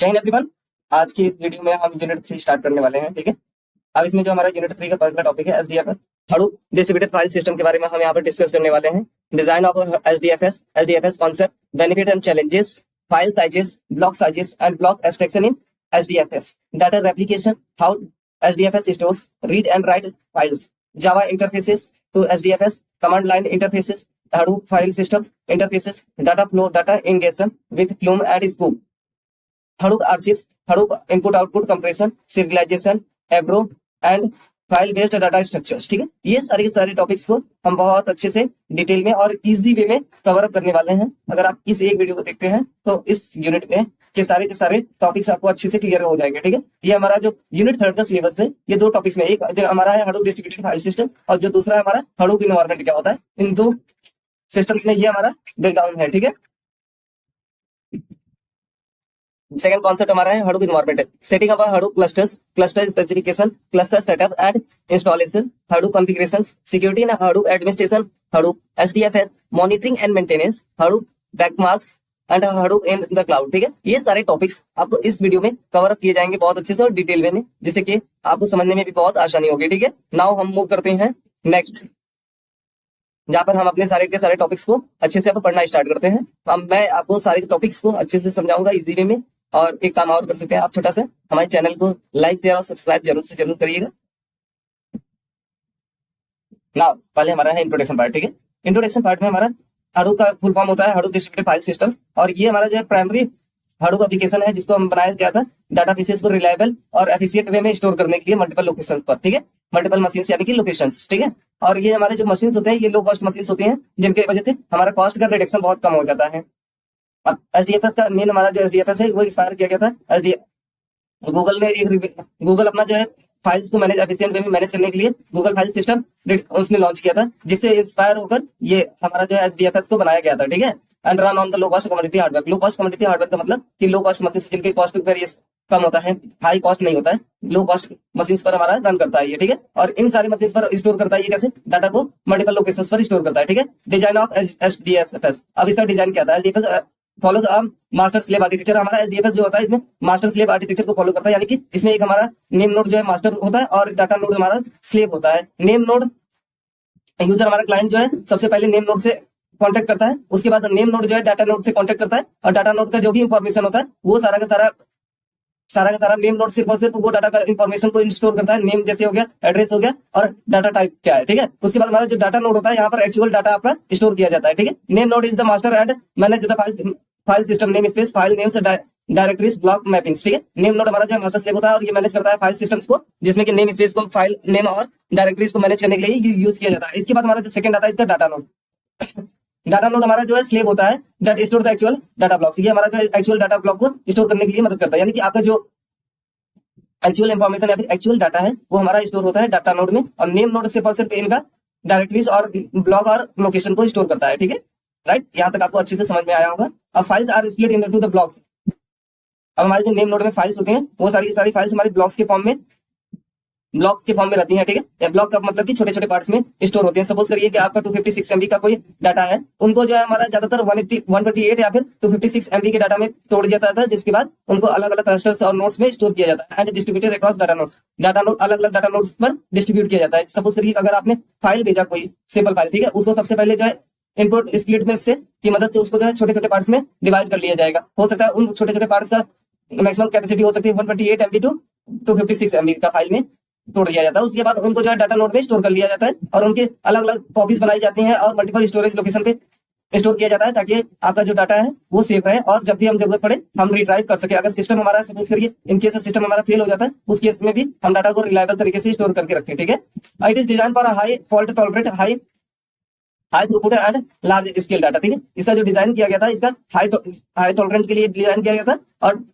जय हिंद एवरीवन। आज की इस वीडियो में हम यूनिट 3 स्टार्ट करने वाले हैं। ठीक है, अब इसमें जो हमारा यूनिट 3 का पहला टॉपिक है एसडीएफएस हडूप डिस्ट्रीब्यूटेड फाइल सिस्टम के बारे में हम यहाँ पर डिस्कस करने वाले हैं। Design of HDFS concept, benefit and challenges, file sizes, block sizes and block abstraction in HDFS, data replication, how HDFS stores read and write files, Java interfaces to HDFS, command line interfaces, Hadoop file system interfaces, data flow, data ingestion with Flume and Scoop, Hadoop archives, Hadoop input-output compression, serialization, Avro and file based data structures. ठीक है, ये सारे के सारे topics को हम बहुत अच्छे से डिटेल में और इजी वे में कवर अप करने वाले हैं। अगर आप इस एक वीडियो को देखते हैं तो इस यूनिट में के सारे टॉपिक्स आपको अच्छे से क्लियर हो जाएंगे। ठीक है, ये हमारा जो यूनिट 3 का सिलेबस है, ये दो टॉपिक्स में, एक जो हमारा है Hadoop डिस्ट्रीब्यूटेड फाइल सिस्टम और जो दूसरा है हमारा Hadoop इन्वायरमेंट क्या होता है। इन दो सिस्टम्स में ये हमारा ब्रेकडाउन है। ठीक है, सेकंड कॉन्सेप्ट हमारा है Hadoop इन्वायरमेंट है, setting up Hadoop clusters, cluster specification, cluster setup and installation, Hadoop configuration, security in Hadoop administration, Hadoop HDFS, monitoring and maintenance, Hadoop benchmarks and Hadoop in the cloud. ठीक है, ये सारे topics आपको इस video में cover up किए जाएंगे बहुत अच्छे से और डिटेल में, जिससे कि आपको समझने में भी बहुत आसानी होगी। ठीक है, नाउ हम मूव करते हैं नेक्स्ट, जहां पर हम अपने सारे के सारे टॉपिक्स को अच्छे से पढ़ना स्टार्ट करते हैं। अब मैं आपको सारे टॉपिक्स को अच्छे से समझाऊंगा इजी वे में। और एक काम और कर सकते हैं आप, छोटा सा हमारे चैनल को लाइक शेयर और सब्सक्राइब जरूर से जरूर करिएगा। ना पहले हमारा है इंट्रोडक्शन पार्ट। ठीक है, इंट्रोडक्शन पार्ट में हमारा Hadoop का फुल फॉर्म होता है Hadoop डिस्ट्रीब्यूटेड फाइल सिस्टम्स, और ये हमारा जो है प्राइमरी Hadoop एप्लीकेशन है जिसको हम बनाया गया था डाटा पीसेस को रिलायबल और एफिशिएंट वे में स्टोर करने के लिए मल्टीपल लोकेशन पर। ठीक है, मल्टीपल मशीन यानी कि लोकेशंस। ठीक है, और ये हमारे जो मशीन्स होते हैं ये लो कॉस्ट मशीन्स होती हैं, जिनकी वजह से हमारा कॉस्ट का रिडक्शन बहुत कम हो जाता है। अब एसडीएफएस का मेन हमारा जो एसडीएफएस है वो एक्सपायर किया गया था। गूगल ने गूगल अपना जो है फाइल्स को मैनेज एफिशिएंट वे में मैनेज करने के लिए गूगल फाइल सिस्टम उसने लॉन्च किया था, जिससे इंस्पायर होकर ये हमारा जो है एसडीएफएस को बनाया गया था। ठीक है, and run on the low cost community hardware. Low cost community hardware का मतलब कि लो कॉस्ट मशीन जिनके कॉस्ट वेरिएस कम होता है, हाई कॉस्ट नहीं होता है, लो कॉस्ट मशीन पर हमारा रन करता है ये। ठीक है, और इन सारी मशीन पर स्टोर करता है ये कैसे, डाटा को मल्टीपल लोकेशंस पर स्टोर करता है। ठीक है, डिजाइन ऑफ एसडीएफएस, अब इसका डिजाइन क्या था, HDFS follows a master slave architecture. हमारा एसडीएफएस जो होता है इसमें मास्टर स्लेव आर्किटेक्चर को फॉलो करता है, यानी कि इसमें एक हमारा नेम नोड जो है मास्टर होता है और डाटा नोड हमारा स्लेव होता है। नेम नोड यूजर हमारा क्लाइंट जो है सबसे पहले नेम नोड से कांटेक्ट करता है, उसके बाद नेम नोड जो है डाटा नोड से कांटेक्ट करता है, और डाटा नोड का जो भी इंफॉर्मेशन होता है वो सारा का सारा नेम नोड सिर्फ और सिर्फ वो डाटा का इंफॉर्मेशन को स्टोर करता है। नेम जैसे हो गया, एड्रेस हो गया और डाटा टाइप क्या है। ठीक है, उसके बाद हमारा जो डाटा नोड होता है यहाँ पर एक्चुअल डाटा आपका स्टोर किया जाता है। ठीक है, name node is the master and manage the file system name space file names directories block mappings. ठीक है, नेम नोड हमारा जो है मास्टर स्लेव होता है और ये मैनेज करता है फाइल सिस्टम्स को, जिसमें कि नेम स्पेस को फाइल नेम और डायरेक्टरीज को मैनेज करने के लिए यूज किया जाता है। इसके बाद हमारा जो सेकंड आता है इसका डाटा नोड। डाटा नोड हमारा जो है स्लेव होता है that store the actual data blocks. ये हमारा जो है एक्चुअल डाटा ब्लॉक को स्टोर करने के लिए मदद करता है, यानी कि आपका जो एक्चुअल इंफॉर्मेशन या फिर एक्चुअल डाटा है वो हमारा स्टोर होता है डाटा नोड में, और नेम नोड सिर्फ और सिर्फ इनका डायरेक्टरीज और ब्लॉक और लोकेशन को स्टोर करता है। ठीक है, राइट, यहाँ तक आपको अच्छे से समझ में आया होगा। अब files are split into the block. अब हमारे जो नेम नोड में फाइल्स होते हैं वो सारी की सारी फाइल्स हमारी ब्लॉक्स के फॉर्म में रहती है। ठीक है, ब्लॉक का मतलब कि छोटे छोटे पार्ट्स में स्टोर होते हैं। सपोज करिए कि आपका 256 MB का कोई डाटा है, उनको जो है हमारा ज्यादातर 128 या फिर 256 MB के डाटा में तोड़ दिया जाता है, जिसके बाद उनको अलग अलग क्लस्टर्स और नोड्स में स्टोर किया जाता है and distributed across data nodes. Data node अलग अलग डाटा नोड्स पर डिस्ट्रीब्यूट किया जाता है। सपोज करिए अगर आपने फाइल भेजा कोई सिंपल फाइल, ठीक है, उसको सबसे पहले जो है इनपुट स्प्लिट में से की मदद से उसको जो है छोटे छोटे पार्ट्स में डिवाइड कर लिया जाएगा। हो सकता है उन छोटे छोटे पार्ट्स का मैक्सिमम कैपेसिटी हो सकती है 128 MB टू 256 MB का फाइल में तोड़ दिया जाता है। उसके बाद उनको जो है डाटा नोड में स्टोर कर लिया जाता है और उनके अलग अलग कॉपीज बनाई जाती हैं और मल्टीपल स्टोरेज लोकेशन पे स्टोर किया जाता है, ताकि आपका जो डाटा है वो सेफ रहे और जब भी हम जरूरत पड़े हम रिट्राइव कर सके। अगर सिस्टम हमारा सपोज करिए इन केस सिस्टम हमारा फेल हो जाता है, उस केस में भी हम डाटा को रिलायबल तरीके से स्टोर करके रखें। ठीक है, it is design for high fault tolerate high throughput and large scale data. ठीक है, इसका जो डिजाइन किया गया था इसका हाई टॉलरेंट के लिए डिजाइन किया गया था, और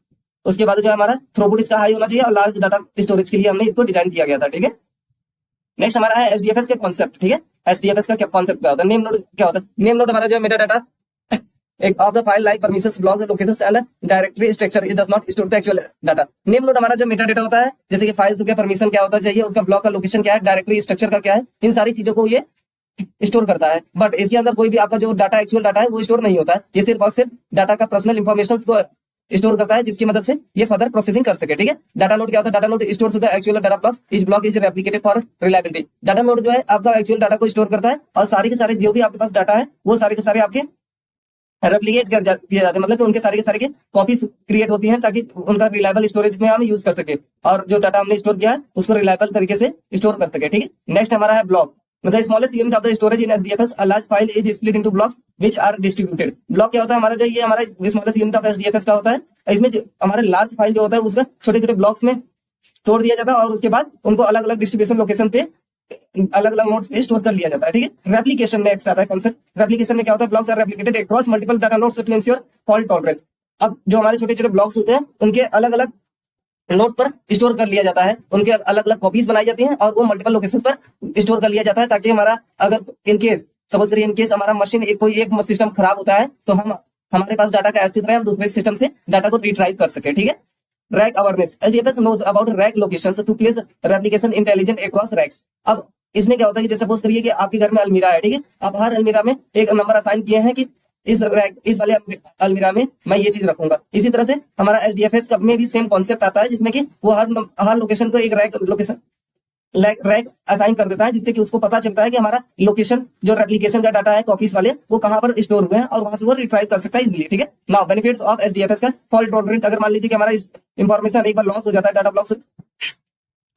उसके बाद जो हमारा थ्रूपुट इसका हाई होना चाहिए और लार्ज डाटा स्टोरेज के लिए हमने इसको डिजाइन किया गया था। ठीक है, नेक्स्ट हमारा है एसडीएफएस के कॉन्सेप्ट। ठीक है, एसडीएफएस का क्या कॉन्सेप्ट क्या होता है, नेम नोड क्या होता है। नेम नोड हमारा जो है मेटा डाटा एक of the file like permissions block locations and directory structure it does not store the actual data. Name node हमारा जो मेटा डाटा होता है, जैसे कि फाइल्स का परमिशन क्या होता चाहिए, उसका ब्लॉक का लोकेशन क्या है, डायरेक्टरी स्ट्रक्चर का क्या है, इन सारी चीजों को ये स्टोर करता है। बट इसके अंदर कोई भी आपका जो डाटा एक्चुअल डाटा है वो स्टोर नहीं होता है। ये सिर्फ और सिर्फ डाटा का पर्सनल इंफॉर्मेशन को स्टोर करता है, जिसकी मदद से ये फर्दर प्रोसेसिंग कर सके। ठीक है, डाटा नोड क्या होता है? Data node stores the actual data blocks, etch block is replicated for reliability. Data node जो है आपका एक्चुअल डाटा को स्टोर करता है और सारे के सारे जो भी आपके पास डाटा है वो सारे के सारे आपके रेप्लिकेट किए जाते हैं, मतलब कि उनके सारे के सारे के कॉपीज क्रिएट होती हैं ताकि उनका रिलायबल स्टोरेज में हम यूज कर सके और जो डाटा हमने स्टोर किया है उसको रिलायबल तरीके से स्टोर कर सके। ठीक है, नेक्स्ट हमारा है ब्लॉक, मतलब smallest unit of the storage in HDFS, a large file is split into blocks which are distributed. Block क्या होता है? हमारा जो ये हमारा स्मॉलेस्ट यूनिट ऑफ एचडीएफएस का होता है, इसमें हमारे लार्ज फाइल जो होता है उसका छोटे छोटे ब्लॉक्स में तोड़ दिया जाता है और उसके बाद उनको अलग अलग डिस्ट्रीब्यूशन लोकेशन पे अलग अलग नोड्स पे स्टोर कर लिया जाता है। ठीक है, रेप्लिकेशन में आता है कॉन्सेप्ट। रेप्लिकेशन में क्या होता है? Blocks are replicated across multiple data nodes to ensure fault tolerance. अब जो हमारे छोटे छोटे ब्लॉक्स होते हैं उनके अलग अलग नोट्स पर स्टोर कर लिया जाता है, उनके अलग अलग कॉपीज बनाई जाती हैं और वो मल्टीपल लोकेशंस पर स्टोर कर लिया जाता है ताकि हमारा अगर इन केस सपोज करिए इन केस हमारा मशीन कोई एक सिस्टम खराब होता है तो हम हमारे पास डाटा का एक्सेस रहे, हम दूसरे सिस्टम से डाटा को रिट्राइव कर सके। ठीक है, rack awareness, HDFS knows about rack locations to place replication intelligent across racks. अब इसमें क्या होता है कि जैसे सपोज करिए कि आपके घर में अलमीरा है, ठीक है, आप हर अलमीरा में एक नंबर असाइन किए हैं कि इस रैक इस वाले अलमीरा में मैं ये चीज रखूंगा। इसी तरह से हमारा एचडीएफएस में भी सेम कॉन्सेप्ट आता है जिसमें कि वो हर लोकेशन को एक रैक असाइन कर देता है जिससे कि उसको पता चलता है कि हमारा लोकेशन जो रेप्लिकेशन का डाटा है कॉपीज वाले वो कहां पर स्टोर हुए हैं और वहां से वो रिट्राइव कर सकता है इजीली। ठीक है, नाउ बेनिफिट्स ऑफ एचडीएफएस का फॉल्ट टॉलरेंट। अगर मान लीजिए कि हमारा इंफॉर्मेशन एक बार लॉस हो जाता है डाटा ब्लॉक से,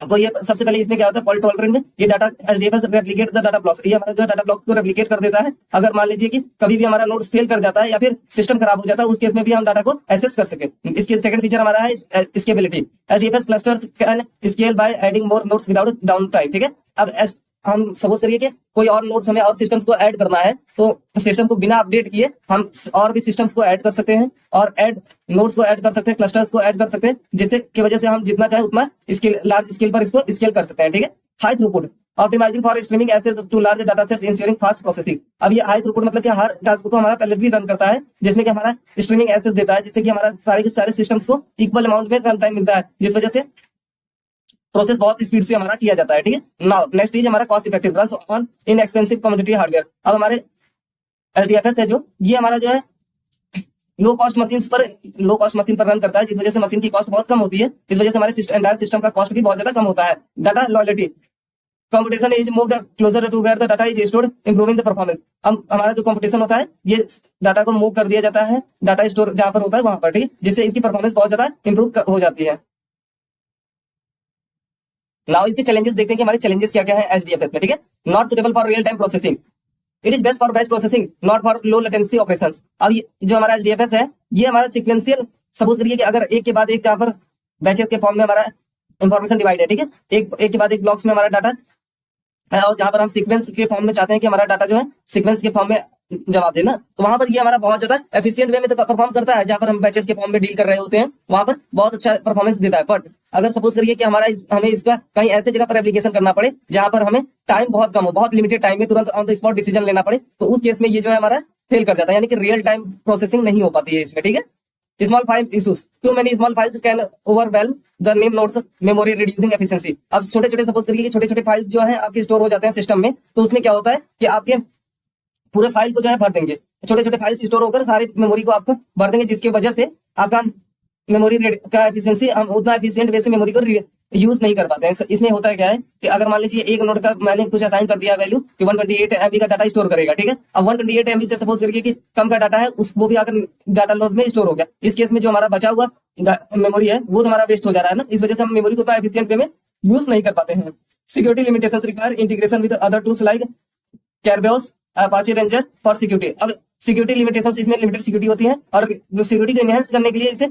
तो ये सबसे पहले इसमें क्या होता है? फॉल्ट टॉलरेंट में ये data HDFS replicate the data blocks, ये हमारा जो डाटा ब्लॉक को रेप्लिकेट कर देता है। अगर मान लीजिए कि कभी भी हमारा नोड्स फेल कर जाता है या फिर सिस्टम खराब हो जाता है उस केस में भी हम डाटा को एक्सेस कर सके। इसके सेकंड फीचर हमारा है scalability, HDFS clusters can scale by adding more nodes without downtime. ठीक है, अब हम सपोज करिए कि कोई और नोड्स हमें और सिस्टम्स को ऐड करना है तो सिस्टम को बिना अपडेट किए हम और भी सिस्टम्स को ऐड कर सकते हैं और ऐड नोड्स को ऐड कर सकते हैं, क्लस्टर्स को ऐड कर सकते हैं, जिससे की वजह से हम जितना चाहे उतना स्केल लार्ज स्केल पर इसको स्केल कर सकते हैं। ठीक है, high throughput, optimising for streaming access to large data sets ensuring fast processing. अब ये हाई थ्रूपुट मतलब कि हर टास्क को हमारा पहले भी रन करता है जिसमें कि हमारा स्ट्रीमिंग एक्सेस देता है जिससे कि हमारा सारे के सारे सिस्टम्स को इक्वल अमाउंट में रन टाइम मिलता है जिस वजह से प्रोसेस बहुत स्पीड से हमारा किया जाता है। ठीक है, नाउ नेक्स्ट इज हमारा cost effective run on inexpensive commodity hardware. अब हमारे एचडीएफएस है जो ये हमारा जो है लो कॉस्ट मशीन पर रन करता है जिस वजह से मशीन की कॉस्ट बहुत कम होती है, इस वजह से हमारे एंटायर सिस्टम का कॉस्ट भी बहुत ज्यादा कम होता है। Data loyalty, competition is moved closer to where the data is stored improving the performance. अब हमारा जो कंपटीशन होता है ये डाटा को मूव कर दिया जाता है डाटा स्टोर जहां पर होता है वहां पर, ठीक है, जिससे इसकी परफॉर्मेंस बहुत ज्यादा इंप्रूव हो जाती है। नाउ इसके चैलेंजेस देखते हैं कि हमारे चैलेंजेस क्या क्या है एचडीएफएस में। ठीक है, not suitable for real time processing, it is best for batch processing not for low latency operations. अब ये जो हमारा एचडीएफएस है ये हमारा सीक्वेंशियल, सपोज करिए कि अगर एक के बाद एक यहाँ पर बैचेस के फॉर्म में हमारा इंफॉर्मेशन डिवाइड है, ठीक है, एक के बाद एक ब्लॉक्स में हमारा डाटा है और जहां पर हम सीक्वेंस के फॉर्म में चाहते हैं कि हमारा डाटा जो है सीक्वेंस के फॉर्म में जवाब देना, तो वहां पर ये हमारा बहुत ज्यादा एफिशिएंट वे में तो परफॉर्म करता है। जहां पर हम बैचेस के फॉर्म में डील कर रहे होते हैं वहां पर बहुत अच्छा परफॉर्मेंस देता है। बट अगर सपोज करिए कि हमें इसका कहीं ऐसे जगह पर एप्लीकेशन करना पड़े जहां पर हमें टाइम बहुत कम हो, बहुत लिमिटेड टाइम में तुरंत ऑन द स्पॉट डिसीजन लेना पड़े, तो उस केस में ये जो है हमारा फेल कर जाता है, यानी कि रियल टाइम प्रोसेसिंग नहीं हो पाती है इसमें। ठीक है, small file issues, too many small files can overwhelm the name nodes memory reducing efficiency. अब छोटे छोटे सपोज करिए कि छोटे छोटे फाइल्स जो है आपके स्टोर हो जाते हैं सिस्टम में, तो उसमें क्या होता है कि आपके पूरे फाइल को जो है भर देंगे, छोटे छोटे फाइल्स स्टोर होकर सारी मेमोरी को आपको भर देंगे, जिसकी वजह से आपका मेमोरी का एफिशिएंसी हम उतना एफिशिएंट वे से मेमोरी को यूज नहीं कर पाते हैं। इसमें होता है क्या है कि अगर मान लीजिए एक नोड का मैंने कुछ असाइन कर दिया वैल्यू कि 128 MB का डाटा स्टोर करेगा, ठीक है, अब 128 MB से सपोज करिए कि कम का डाटा है वो भी आकर डाटा नोड में स्टोर हो गया, इस केस में जो हमारा बचा हुआ मेमोरी है वो हमारा वेस्ट हो जा रहा है ना, इस वजह से हम मेमोरी को उतना एफिशिएंट वे में यूज नहीं कर पाते हैं। Security limitations require integration with other tools like Kerberos Apache Ranger for security. अब सिक्योरिटी लिमिटेशंस इसमें लिमिटेड सिक्योरिटी होती है और सिक्योरिटी को एनहांस करने के लिए इसे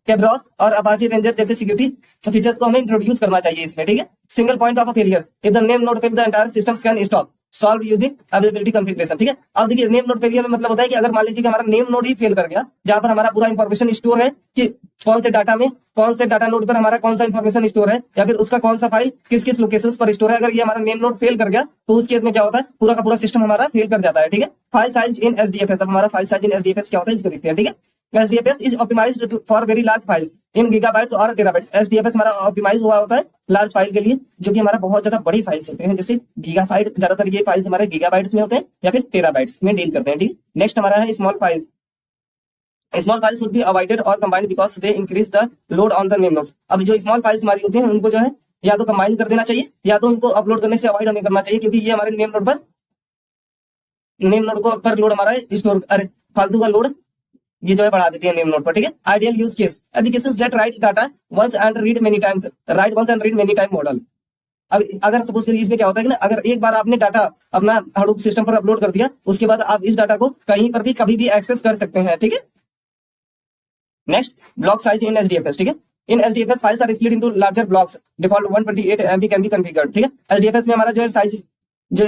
कैब्रॉस और अपाचे रेंजर जैसे सिक्योरिटी फीचर्स को हमें इंट्रोड्यूस करना चाहिए इसमें। ठीक है, single point of failure if the name node fail the entire system can stop solve using availability configuration. ठीक है, अब देखिए नेम नोड फेलियर में मतलब होता है कि अगर मान लीजिए कि हमारा नेम नोड ही फेल कर गया जहां पर हमारा पूरा इंफॉर्मेशन स्टोर है कि कौन से डाटा में कौन से डाटा नोड पर हमारा कौन सा इंफॉर्मेशन स्टोर है या फिर उसका कौन सा फाइल किस किस लोकेशंस पर स्टोर है, अगर ये हमारा नेम नोड फेल कर गया तो उस केस में क्या होता है पूरा का पूरा सिस्टम हमारा फेल कर जाता है। ठीक है, फाइल साइज इन एचडीएफएस, अब हमारा फाइल साइज इन एचडीएफएस क्या होता है इसको देखते हैं। ठीक है, HDFS is optimised for very large files in gigabytes or terabytes. HDFS हमारा ऑप्टिमाइज हुआ होता है लार्ज फाइल के लिए जो कि हमारा बहुत ज्यादा बड़ी फाइल्स होते हैं, जैसे गीगाबाइट, ज्यादातर ये फाइल्स हमारे गीगाबाइट्स में होते हैं या फिर टेराबाइट्स में डील करते हैं। ठीक है, नेक्स्ट हमारा है small files small files should be avoided or combined because they increase the load on the name nodes. अब जो स्मॉल फाइल्स हमारी होती हैं उनको जो है या तो कंबाइन कर देना चाहिए या तो उनको अपलोड करने से अवॉइड हमें करना चाहिए, क्योंकि ये हमारे नेम नोड को पर लोड हमारा स्टोर, अरे फालतू का लोड ये जो है बढ़ा देती है नेम नोड पर, ठीक है। Ideal use case applications that write data once and read many times, write once and read many time model. अब अगर सपोज करिए इसमें क्या होता है कि ना, अगर एक बार आपने डाटा अपना हडूप सिस्टम पर अपलोड कर दिया, उसके बाद आप इस डाटा को कहीं पर भी कभी भी एक्सेस कर सकते हैं, ठीक है। Next, block size in HDFS, ठीक है। In HDFS files are split into larger blocks, default 128 MB can be configured, ठीक है। एचडीएफएस में हमारा जो है साइज जो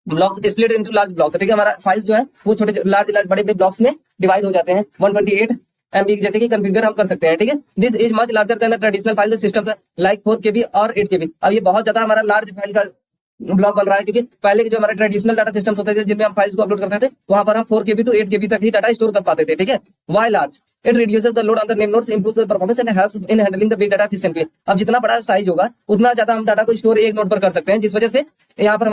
blocks split into large blocks, ठीक है। हमारा फाइल्स जो है वो छोटे लार्ज बड़े ब्लॉक्स में डिवाइड हो जाते हैं, 128 MB जैसे कि कॉन्फ़िगर हम कर सकते हैं, ठीक है। This is much larger than traditional file systems like 4 KB और 8 KB। अब ये बहुत ज्यादा हमारा लार्ज फाइल का ब्लॉक बन रहा है, क्योंकि पहले के जो हमारे ट्रेडिशनल डाटा सिस्टम्स होते थे जिनमें हम फाइल्स को अपलोड करते थे, वहां पर हम 4 KB to 8 KB तक ही डाटा स्टोर कर पाते थे, ठीक है। Why large it reduces the load on the name nodes, improves the performance and helps in handling the big data efficiently. अब जितना बड़ा साइज होगा उतना ज्यादा हम डाटा को स्टोर एक नोड पर कर सकते हैं, जिस वजह से यहाँ पर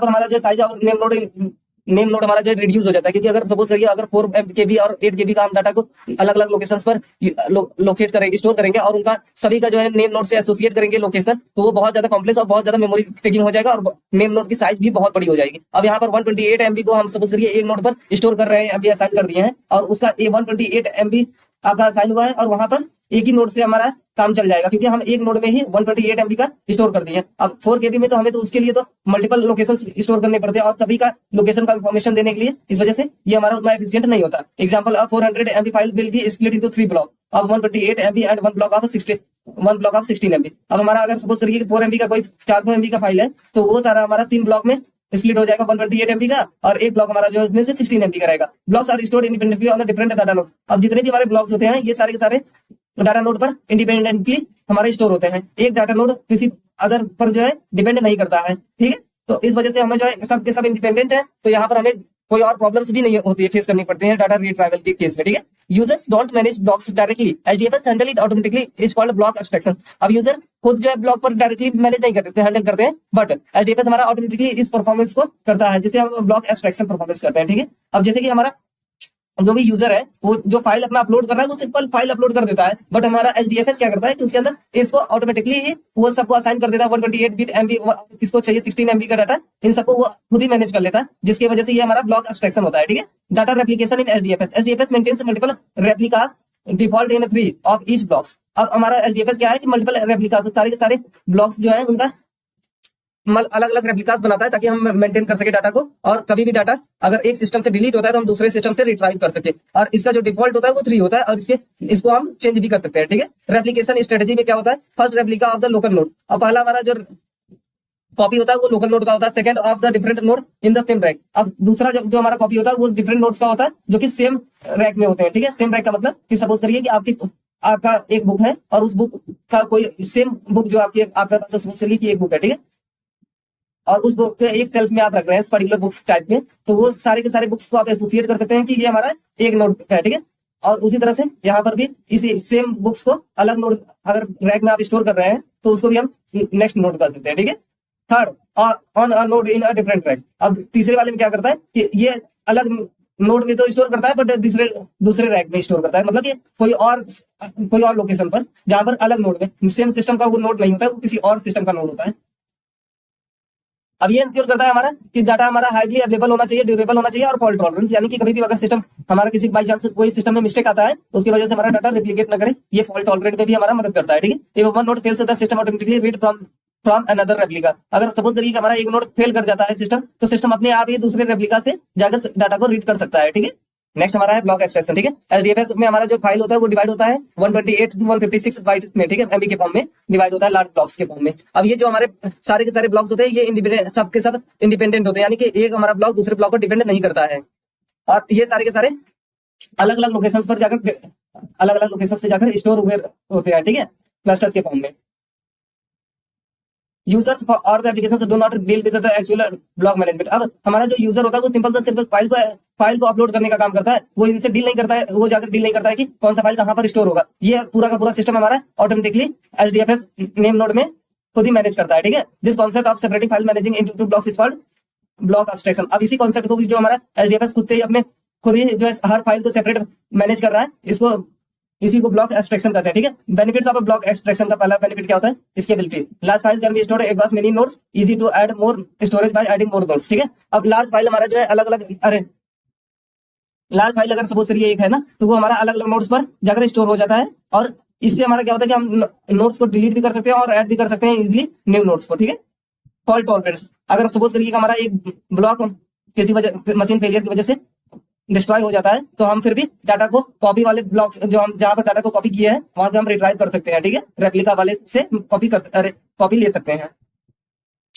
हमारा जो साइज ऑफ नेम नोड हमारा जो रिड्यूस हो जाता है, क्योंकि अगर सपोज करिए अगर 4 KB और 8 KB का हम डाटा को अलग अलग लोकेशंस पर लोकेट करेंगे, स्टोर करेंगे और उनका सभी का जो है नेम नोड से एसोसिएट करेंगे लोकेशन, तो वो बहुत ज्यादा कॉम्प्लेक्स और बहुत ज्यादा मेमोरी टेकिंग हो जाएगा और नेम नोड की साइज भी बहुत बड़ी हो जाएगी। अब यहाँ पर 128 MB को हम सपोज करिए एक नोड पर स्टोर कर रहे हैं, MB असाइन कर दिए हैं और उसका 128 MB आपका असाइन हुआ है और वहां पर एक ही नोड से हमारा काम चल जाएगा, क्योंकि हम एक नोड में ही 128 MB का स्टोर कर दिए। अब 4 KB में तो हमें तो उसके लिए तो मल्टीपल लोकेशन स्टोर करने पड़ते हैं और सभी का लोकेशन का इंफॉर्मेशन देने के लिए, इस वजह से ये हमारा उतना एफिशिएंट नहीं होता। Example, 400 MB file will be split into 3 block of 128 MB and one block of 16 MB। अब हमारा अगर सपोज करिए कि 4 MB का कोई 400 MB का फाइल है, तो वो सारा हमारा 3 ब्लॉक में स्प्लिट हो जाएगा 128 MB का, और एक ब्लॉक हमारा जो है उसमें से 16 MB का रहेगा। Blocks are stored independently on different data node. अब जितने भी हमारे ब्लॉक्स होते हैं ये सारे के सारे डाटा नोड पर इंडिपेंडेंटली हमारे स्टोर होते हैं, एक डाटा नोड किसी अदर पर जो है डिपेंड नहीं करता है, ठीक है। तो इस वजह से हमें जो है सब के सब इंडिपेंडेंट है, तो यहाँ पर हमें कोई और प्रॉब्लम्स भी नहीं होती है, फेस करनी पड़ती है डाटा रिट्राइवल के केस में, ठीक है। Users don't manage blocks directly, HDFS handle it automatically, is called block abstraction. अब यूजर खुद जो है ब्लॉक पर डायरेक्टली मैनेज नहीं करते, हैंडल करते हैं, बट एचडीएफएस हमारा ऑटोमेटिकली इस परफॉर्मेंस को करता है, जिसे हम ब्लॉक एब्स्ट्रैक्शन परफॉर्मेंस करते हैं, ठीक है। अब जैसे कि हमारा जो भी यूजर है वो जो फाइल अपना अपलोड कर रहा है वो सिंपल फाइल अपलोड कर देता है, बट हमारा एचडीएफएस क्या करता है कि उसके अंदर इसको ऑटोमेटिकली ही वो सबको असाइन कर देता है 128 MB, किसको चाहिए 16 MB का डाटा, इन सबको वो खुद ही मैनेज कर लेता है, जिसकी वजह से ये हमारा ब्लॉक एब्स्ट्रैक्शन होता है, ठीक है। Data replication in HDFS maintains multiple replicas default in 3 of each blocks. अब हमारा एचडीएफएस क्या है कि मल्टीपल रेप्लिकास, सारे के सारे ब्लॉक्स जो है उनका अलग अलग रेप्लिकास बनाता है ताकि हम मेंटेन कर सके डाटा को, और कभी भी डाटा अगर एक सिस्टम से डिलीट होता है तो हम दूसरे सिस्टम से रिट्राइव कर सके, और इसका जो डिफॉल्ट होता है वो 3 होता है, और इसको हम चेंज भी कर सकते हैं, ठीक है। रेप्लिकेशन स्ट्रेटजी में क्या होता है, first replica of the local node. अब पहला हमारा जो कॉपी होता है वो लोकल नोड का होता है, second of the different node in the same rack. अब दूसरा जो हमारा कॉपी होता है वो डिफरेंट नोड्स का होता है जो कि सेम रैक में होते हैं, ठीक है। सेम रैक का मतलब कि सपोज करिए कि आपका एक बुक है और उस बुक का कोई सेम बुक जो आपका पास सपोज करिए कि एक बुक है, ठीक है, और उस बुक के एक सेल्फ में आप रख रहे हैं पर्टिकुलर बुक्स टाइप में, तो वो सारे के सारे बुक्स को आप एसोसिएट कर सकते हैं कि ये हमारा एक नोड है, ठीक है। और उसी तरह से यहाँ पर भी इसी सेम बुक्स को अलग नोड अगर रैक में आप स्टोर कर रहे हैं तो उसको भी हम नेक्स्ट नोड कर सकते हैं, ठीक है। Third, on a node in a different rack. अब तीसरे वाले में क्या करता है कि ये अलग नोड में तो स्टोर करता है, बट दूसरे रैक में स्टोर करता है, मतलब कि कोई और लोकेशन पर जहां पर अलग नोड में सेम सिस्टम का वो नोड नहीं होता है, वो किसी और सिस्टम का नोड होता है। अब ये इंश्योर करता है हमारा कि डाटा हमारा हाईली अवेलेबल होना चाहिए, ड्यूरेबल होना चाहिए और फॉल्ट टॉलरेंस, यानी कि कभी भी अगर सिस्टम हमारा किसी बाई चांस कोई सिस्टम में मिस्टेक आता है उसकी वजह से हमारा डाटा रिप्लिकेट ना करे, ये फॉल्ट टॉलरेंट में भी हमारा मदद करता है, ठीक है। If one node fails the system automatically read from another replica. अगर सपोज करिए कि हमारा एक नोड फेल कर जाता है सिस्टम, तो सिस्टम अपने आप ही दूसरे रेप्लिका से जाकर डाटा को रीड कर सकता है, ठीक है। नेक्स्ट हमारा है ब्लॉक एब्स्ट्रैक्शन, ठीक है। एचडीएफएस में हमारा जो फाइल होता है वो डिवाइड होता है 128 to 156 बाइट में, ठीक है, एमबी के फॉर्म में डिवाइड होता है, लार्ज ब्लॉक्स के फॉर्म में। अब ये जो हमारे सारे के सारे ब्लॉक्स होते हैं ये इंडिपेंडेंट, सबके सब इंडिपेंडेंट होते हैं, यानी कि एक हमारा ब्लॉक दूसरे ब्लॉक पर डिपेंड नहीं करता है, और ये सारे के सारे अलग अलग लोकेशंस पर जाकर स्टोर होते हैं, ठीक है, क्लस्टर्स के फॉर्म में। यूजर्स और the applications do not deal with the actual block management. अब हमारा जो यूजर होता है वो सिंपल फाइल को अपलोड करने का काम करता है, वो इनसे डील नहीं करता है, वो जाकर डील नहीं करता है कि कौन सा फाइल कहां पर स्टोर होगा। ये पूरा का पूरा सिस्टम हमारा ऑटोमेटिकली एचडीएफएस नेम नोड में खुद ही मैनेज करता है, ठीक है। This concept of separating file managing into 2 blocks is called block abstraction. अब इसी कॉन्सेप्ट को जो हमारा एचडीएफएस खुद से ही अपने खुद ही जो है हर फाइल को सेपरेट मैनेज कर रहा है, इसको इसी को ब्लॉक एब्स्ट्रैक्शन कहते हैं, ठीक है। बेनिफिट्स ऑफ ब्लॉक एब्स्ट्रैक्शन का पहला बेनिफिट क्या होता है, scalability. Large file can be stored across many nodes, easy to add more storage by adding more nodes, ठीक है। अब लार्ज फाइल हमारा जो है अलग अलग, अरे लार्ज फाइल अगर सपोज करिए एक है ना, तो वो हमारा अलग अलग नोड्स पर जाकर स्टोर हो जाता है, और इससे हमारा क्या होता है कि हम नोट्स को डिलीट भी कर सकते हैं और ऐड भी कर सकते हैं इजीली न्यू नोट्स को, ठीक है। फॉल्ट टॉलरेंस, अगर सपोज करिए कि हमारा एक ब्लॉक किसी वजह मशीन फेलियर की वजह से डिस्ट्रॉय हो जाता है, तो हम फिर भी डाटा को कॉपी वाले ब्लॉक्स जो हम जहां पर डाटा को कॉपी किया है वहां से हम रिट्राइव कर सकते हैं, ठीक है। रेप्लिका वाले से कॉपी ले सकते हैं।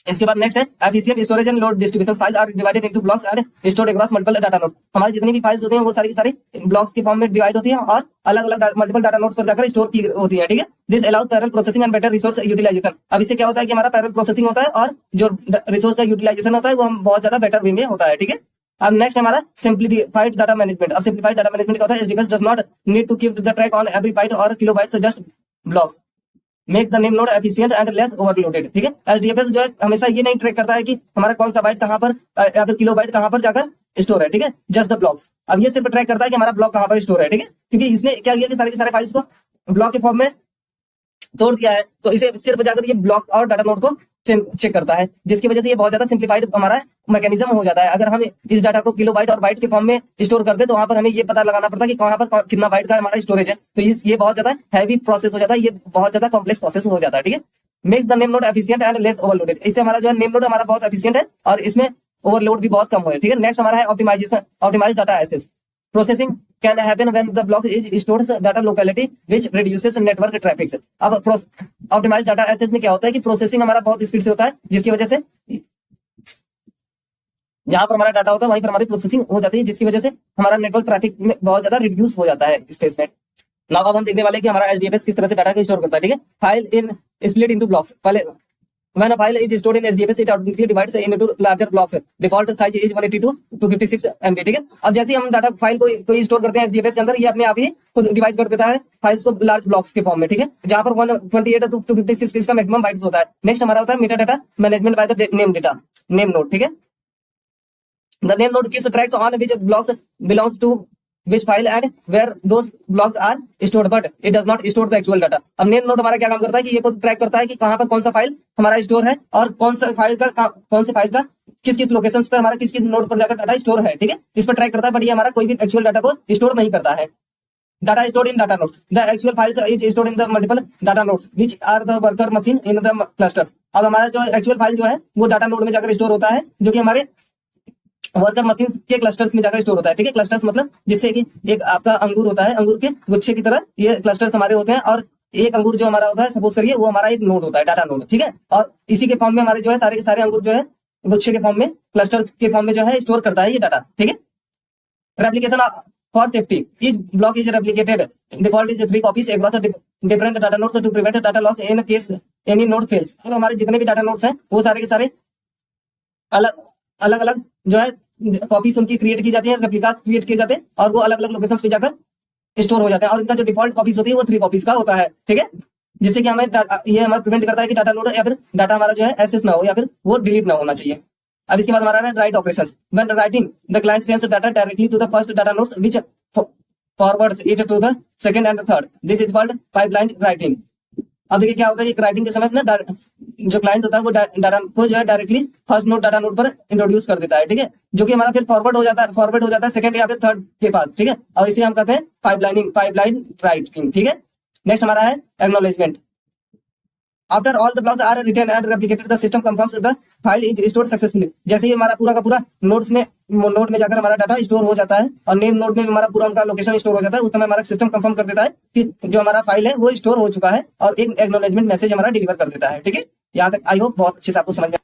इसके बाद नेक्स्ट है efficient storage and load distribution. Files are divided into blocks and stored across multiple data nodes. हमारी जितनी भी फाइल्स होती हैं वो सारी की सारी ब्लॉक्स के फॉर्म में डिवाइड होती हैं और अलग अलग मल्टीपल डाटा नोड्स पर जाकर स्टोर की होती है, ठीक है। This allows parallel processing and better resource utilisation. अब इससे क्या होता है कि हमारा पैरेलल प्रोसेसिंग होता है और जो रिसोर्स का यूटिलाइजेशन होता है वो हम बहुत ज्यादा बेटर वे में होता है, ठीक है। अब नेक्स्ट हमारा सिंप्लीफाइड डाटा मैनेजमेंट। अब सिंप्लीफाइड डाटा मैनेजमेंट क्या होता है, HDFS does not need to keep the track on every byte or kilobyte, so just blocks makes the name node efficient and less overloaded, ठीक है। एचडीएफएस जो है हमेशा ये नहीं ट्रैक करता है कि हमारा कौन सा बाइट कहां पर या फिर किलोबाइट कहां पर जाकर स्टोर है, ठीक है। Just the blocks. अब ये सिर्फ ट्रैक करता है कि हमारा ब्लॉक कहां पर स्टोर है, ठीक है, क्योंकि इसने क्या किया कि सारे के सारे फाइल्स को ब्लॉक के फॉर्म में तोड़ दिया है, तो इसे सिर्फ जाकर ये ब्लॉक और डाटा नोड को चेक करता है, जिसकी वजह से ये बहुत ज्यादा सिंप्लीफाइड हमारा मैकेनिज्म हो जाता है। अगर हम इस डाटा को किलोबाइट और बाइट के फॉर्म में स्टोर कर दे तो वहां पर हमें ये पता लगाना पड़ता है कि कहां पर कितना बाइट का हमारा स्टोरेज है, तो ये बहुत ज्यादा हैवी प्रोसेस हो जाता है, ये बहुत ज्यादा कॉम्प्लेक्स प्रोसेस हो जाता है, ठीक है। Makes the name node efficient and less overloaded. इससे हमारा जो है नेम नोड हमारा बहुत एफिशिएंट है और इसमें ओवरलोड भी बहुत कम हो है, ठीक है। नेक्स्ट हमारा है optimisation, optimise data access. Processing can happen when the block is stored data locality which reduces network traffic. अब ऑप्टिमाइज डाटा एक्सेस में क्या होता है कि प्रोसेसिंग हमारा बहुत स्पीड से होता है, जिसकी वजह से जहां पर हमारा डाटा होता है वहीं पर हमारी प्रोसेसिंग हो जाती है, जिसकी वजह से हमारा नेटवर्क ट्रैफिक में बहुत ज्यादा रिड्यूस हो जाता है स्पेस में। नाउ अब हम देखने वाले हैं कि हमारा एचडीएफएस किस तरह से डाटा को स्टोर करता है, ठीक है। File in split into blocks. पहले when a file is stored in HDFS it automatically divides into larger blocks. Default size is 182 to 56 MB, ठीक है। अब जैसे ही हम डाटा फाइल को स्टोर करते हैं HDFS के अंदर, ये अपने आप ही खुद डिवाइड कर देता है फाइल्स को लार्ज ब्लॉक्स के फॉर्म में, ठीक है, जहां पर 128 टू 56 इसका मैक्सिमम बाइट्स होता है। नेक्स्ट हमारा होता है metadata management by the name node, ठीक है। The name node keeps tracks on which blocks belongs to which file and where those blocks are stored, but it does not store the actual data. अब name node हमारा क्या काम करता है कि ये खुद ट्रैक करता है कि कहां पर कौन सा फाइल हमारा स्टोर है और कौन से फाइल का किस किस लोकेशंस पर हमारा किस किस नोड पर जाकर डाटा स्टोर है, ठीक है। इस पर ट्रैक करता है, बट ये हमारा कोई भी एक्चुअल डाटा को स्टोर नहीं करता है। Data stored in data nodes. The actual files is stored in the multiple data nodes which are the worker machine in the clusters. अब हमारा जो एक्चुअल फाइल जो है वो डाटा नोड में जाकर स्टोर होता है, जो कि हमारे वर्कर मशीन के क्लस्टर्स में जाकर स्टोर होता है, ठीक है। क्लस्टर्स मतलब जिससे कि एक आपका अंगूर होता है, अंगूर के गुच्छे की तरह ये क्लस्टर्स हमारे होते हैं, और एक अंगूर जो हमारा होता है सपोज करिए वो हमारा एक नोड होता है, डाटा नोड, ठीक है। और इसी के फॉर्म में हमारे जो है सारे सारे अंगूर जो है गुच्छे के फॉर्म में, क्लस्टर्स के फॉर्म में जो है स्टोर करता है ये डाटा, ठीक है। Replication for safety, each block is replicated default is 3 copies across different data nodes to prevent data loss in case any node fails. अब हमारे जितने भी डाटा नोड्स हैं वो सारे के सारे अलग अलग जो है कॉपीज उनकी क्रिएट की जाती है, रेप्लिकास क्रिएट किए जाते हैं और वो अलग अलग लोकेशंस पे जाकर स्टोर हो जाते हैं, और इनका जो डिफॉल्ट कॉपीज होती है वो 3 कॉपीज का होता है, ठीक है। जिससे कि हमें ये हमारा प्रिवेंट करता है कि डाटा नोड या फिर डाटा हमारा जो है एक्सेस ना हो या फिर वो डिलीट ना होना चाहिए। अब इसके बाद हमारा है write operations. When writing the client sends data directly to the first data nodes which forwards it to the second and third, this is called pipeline writing. अब देखिए क्या होता है कि राइटिंग के समय ना जो क्लाइंट होता है वो डाटा को जो है directly first node data node पर इंट्रोड्यूस कर देता है, ठीक है, जो कि हमारा फिर फॉरवर्ड हो जाता है सेकंड या फिर थर्ड के पास, ठीक है। और इसे हम कहते हैं पाइपलाइन राइटिंग, ठीक है। नेक्स्ट हमारा है acknowledgement. After all the blocks are written and replicated, the system confirms the file is stored successfully. जैसे ही हमारा पूरा का पूरा नोड में जाकर हमारा डाटा स्टोर हो जाता है और नेम नोड में हमारा पूरा उनका लोकेशन स्टोर हो जाता है, उस समय हमारा सिस्टम कंफर्म कर देता है कि जो हमारा फाइल है वो स्टोर हो चुका है और एक एक्नॉलेजमेंट मैसेज हमारा डिलीवर कर देता है, ठीक है। यहाँ तक आई होप बहुत अच्छे से आपको समझ में।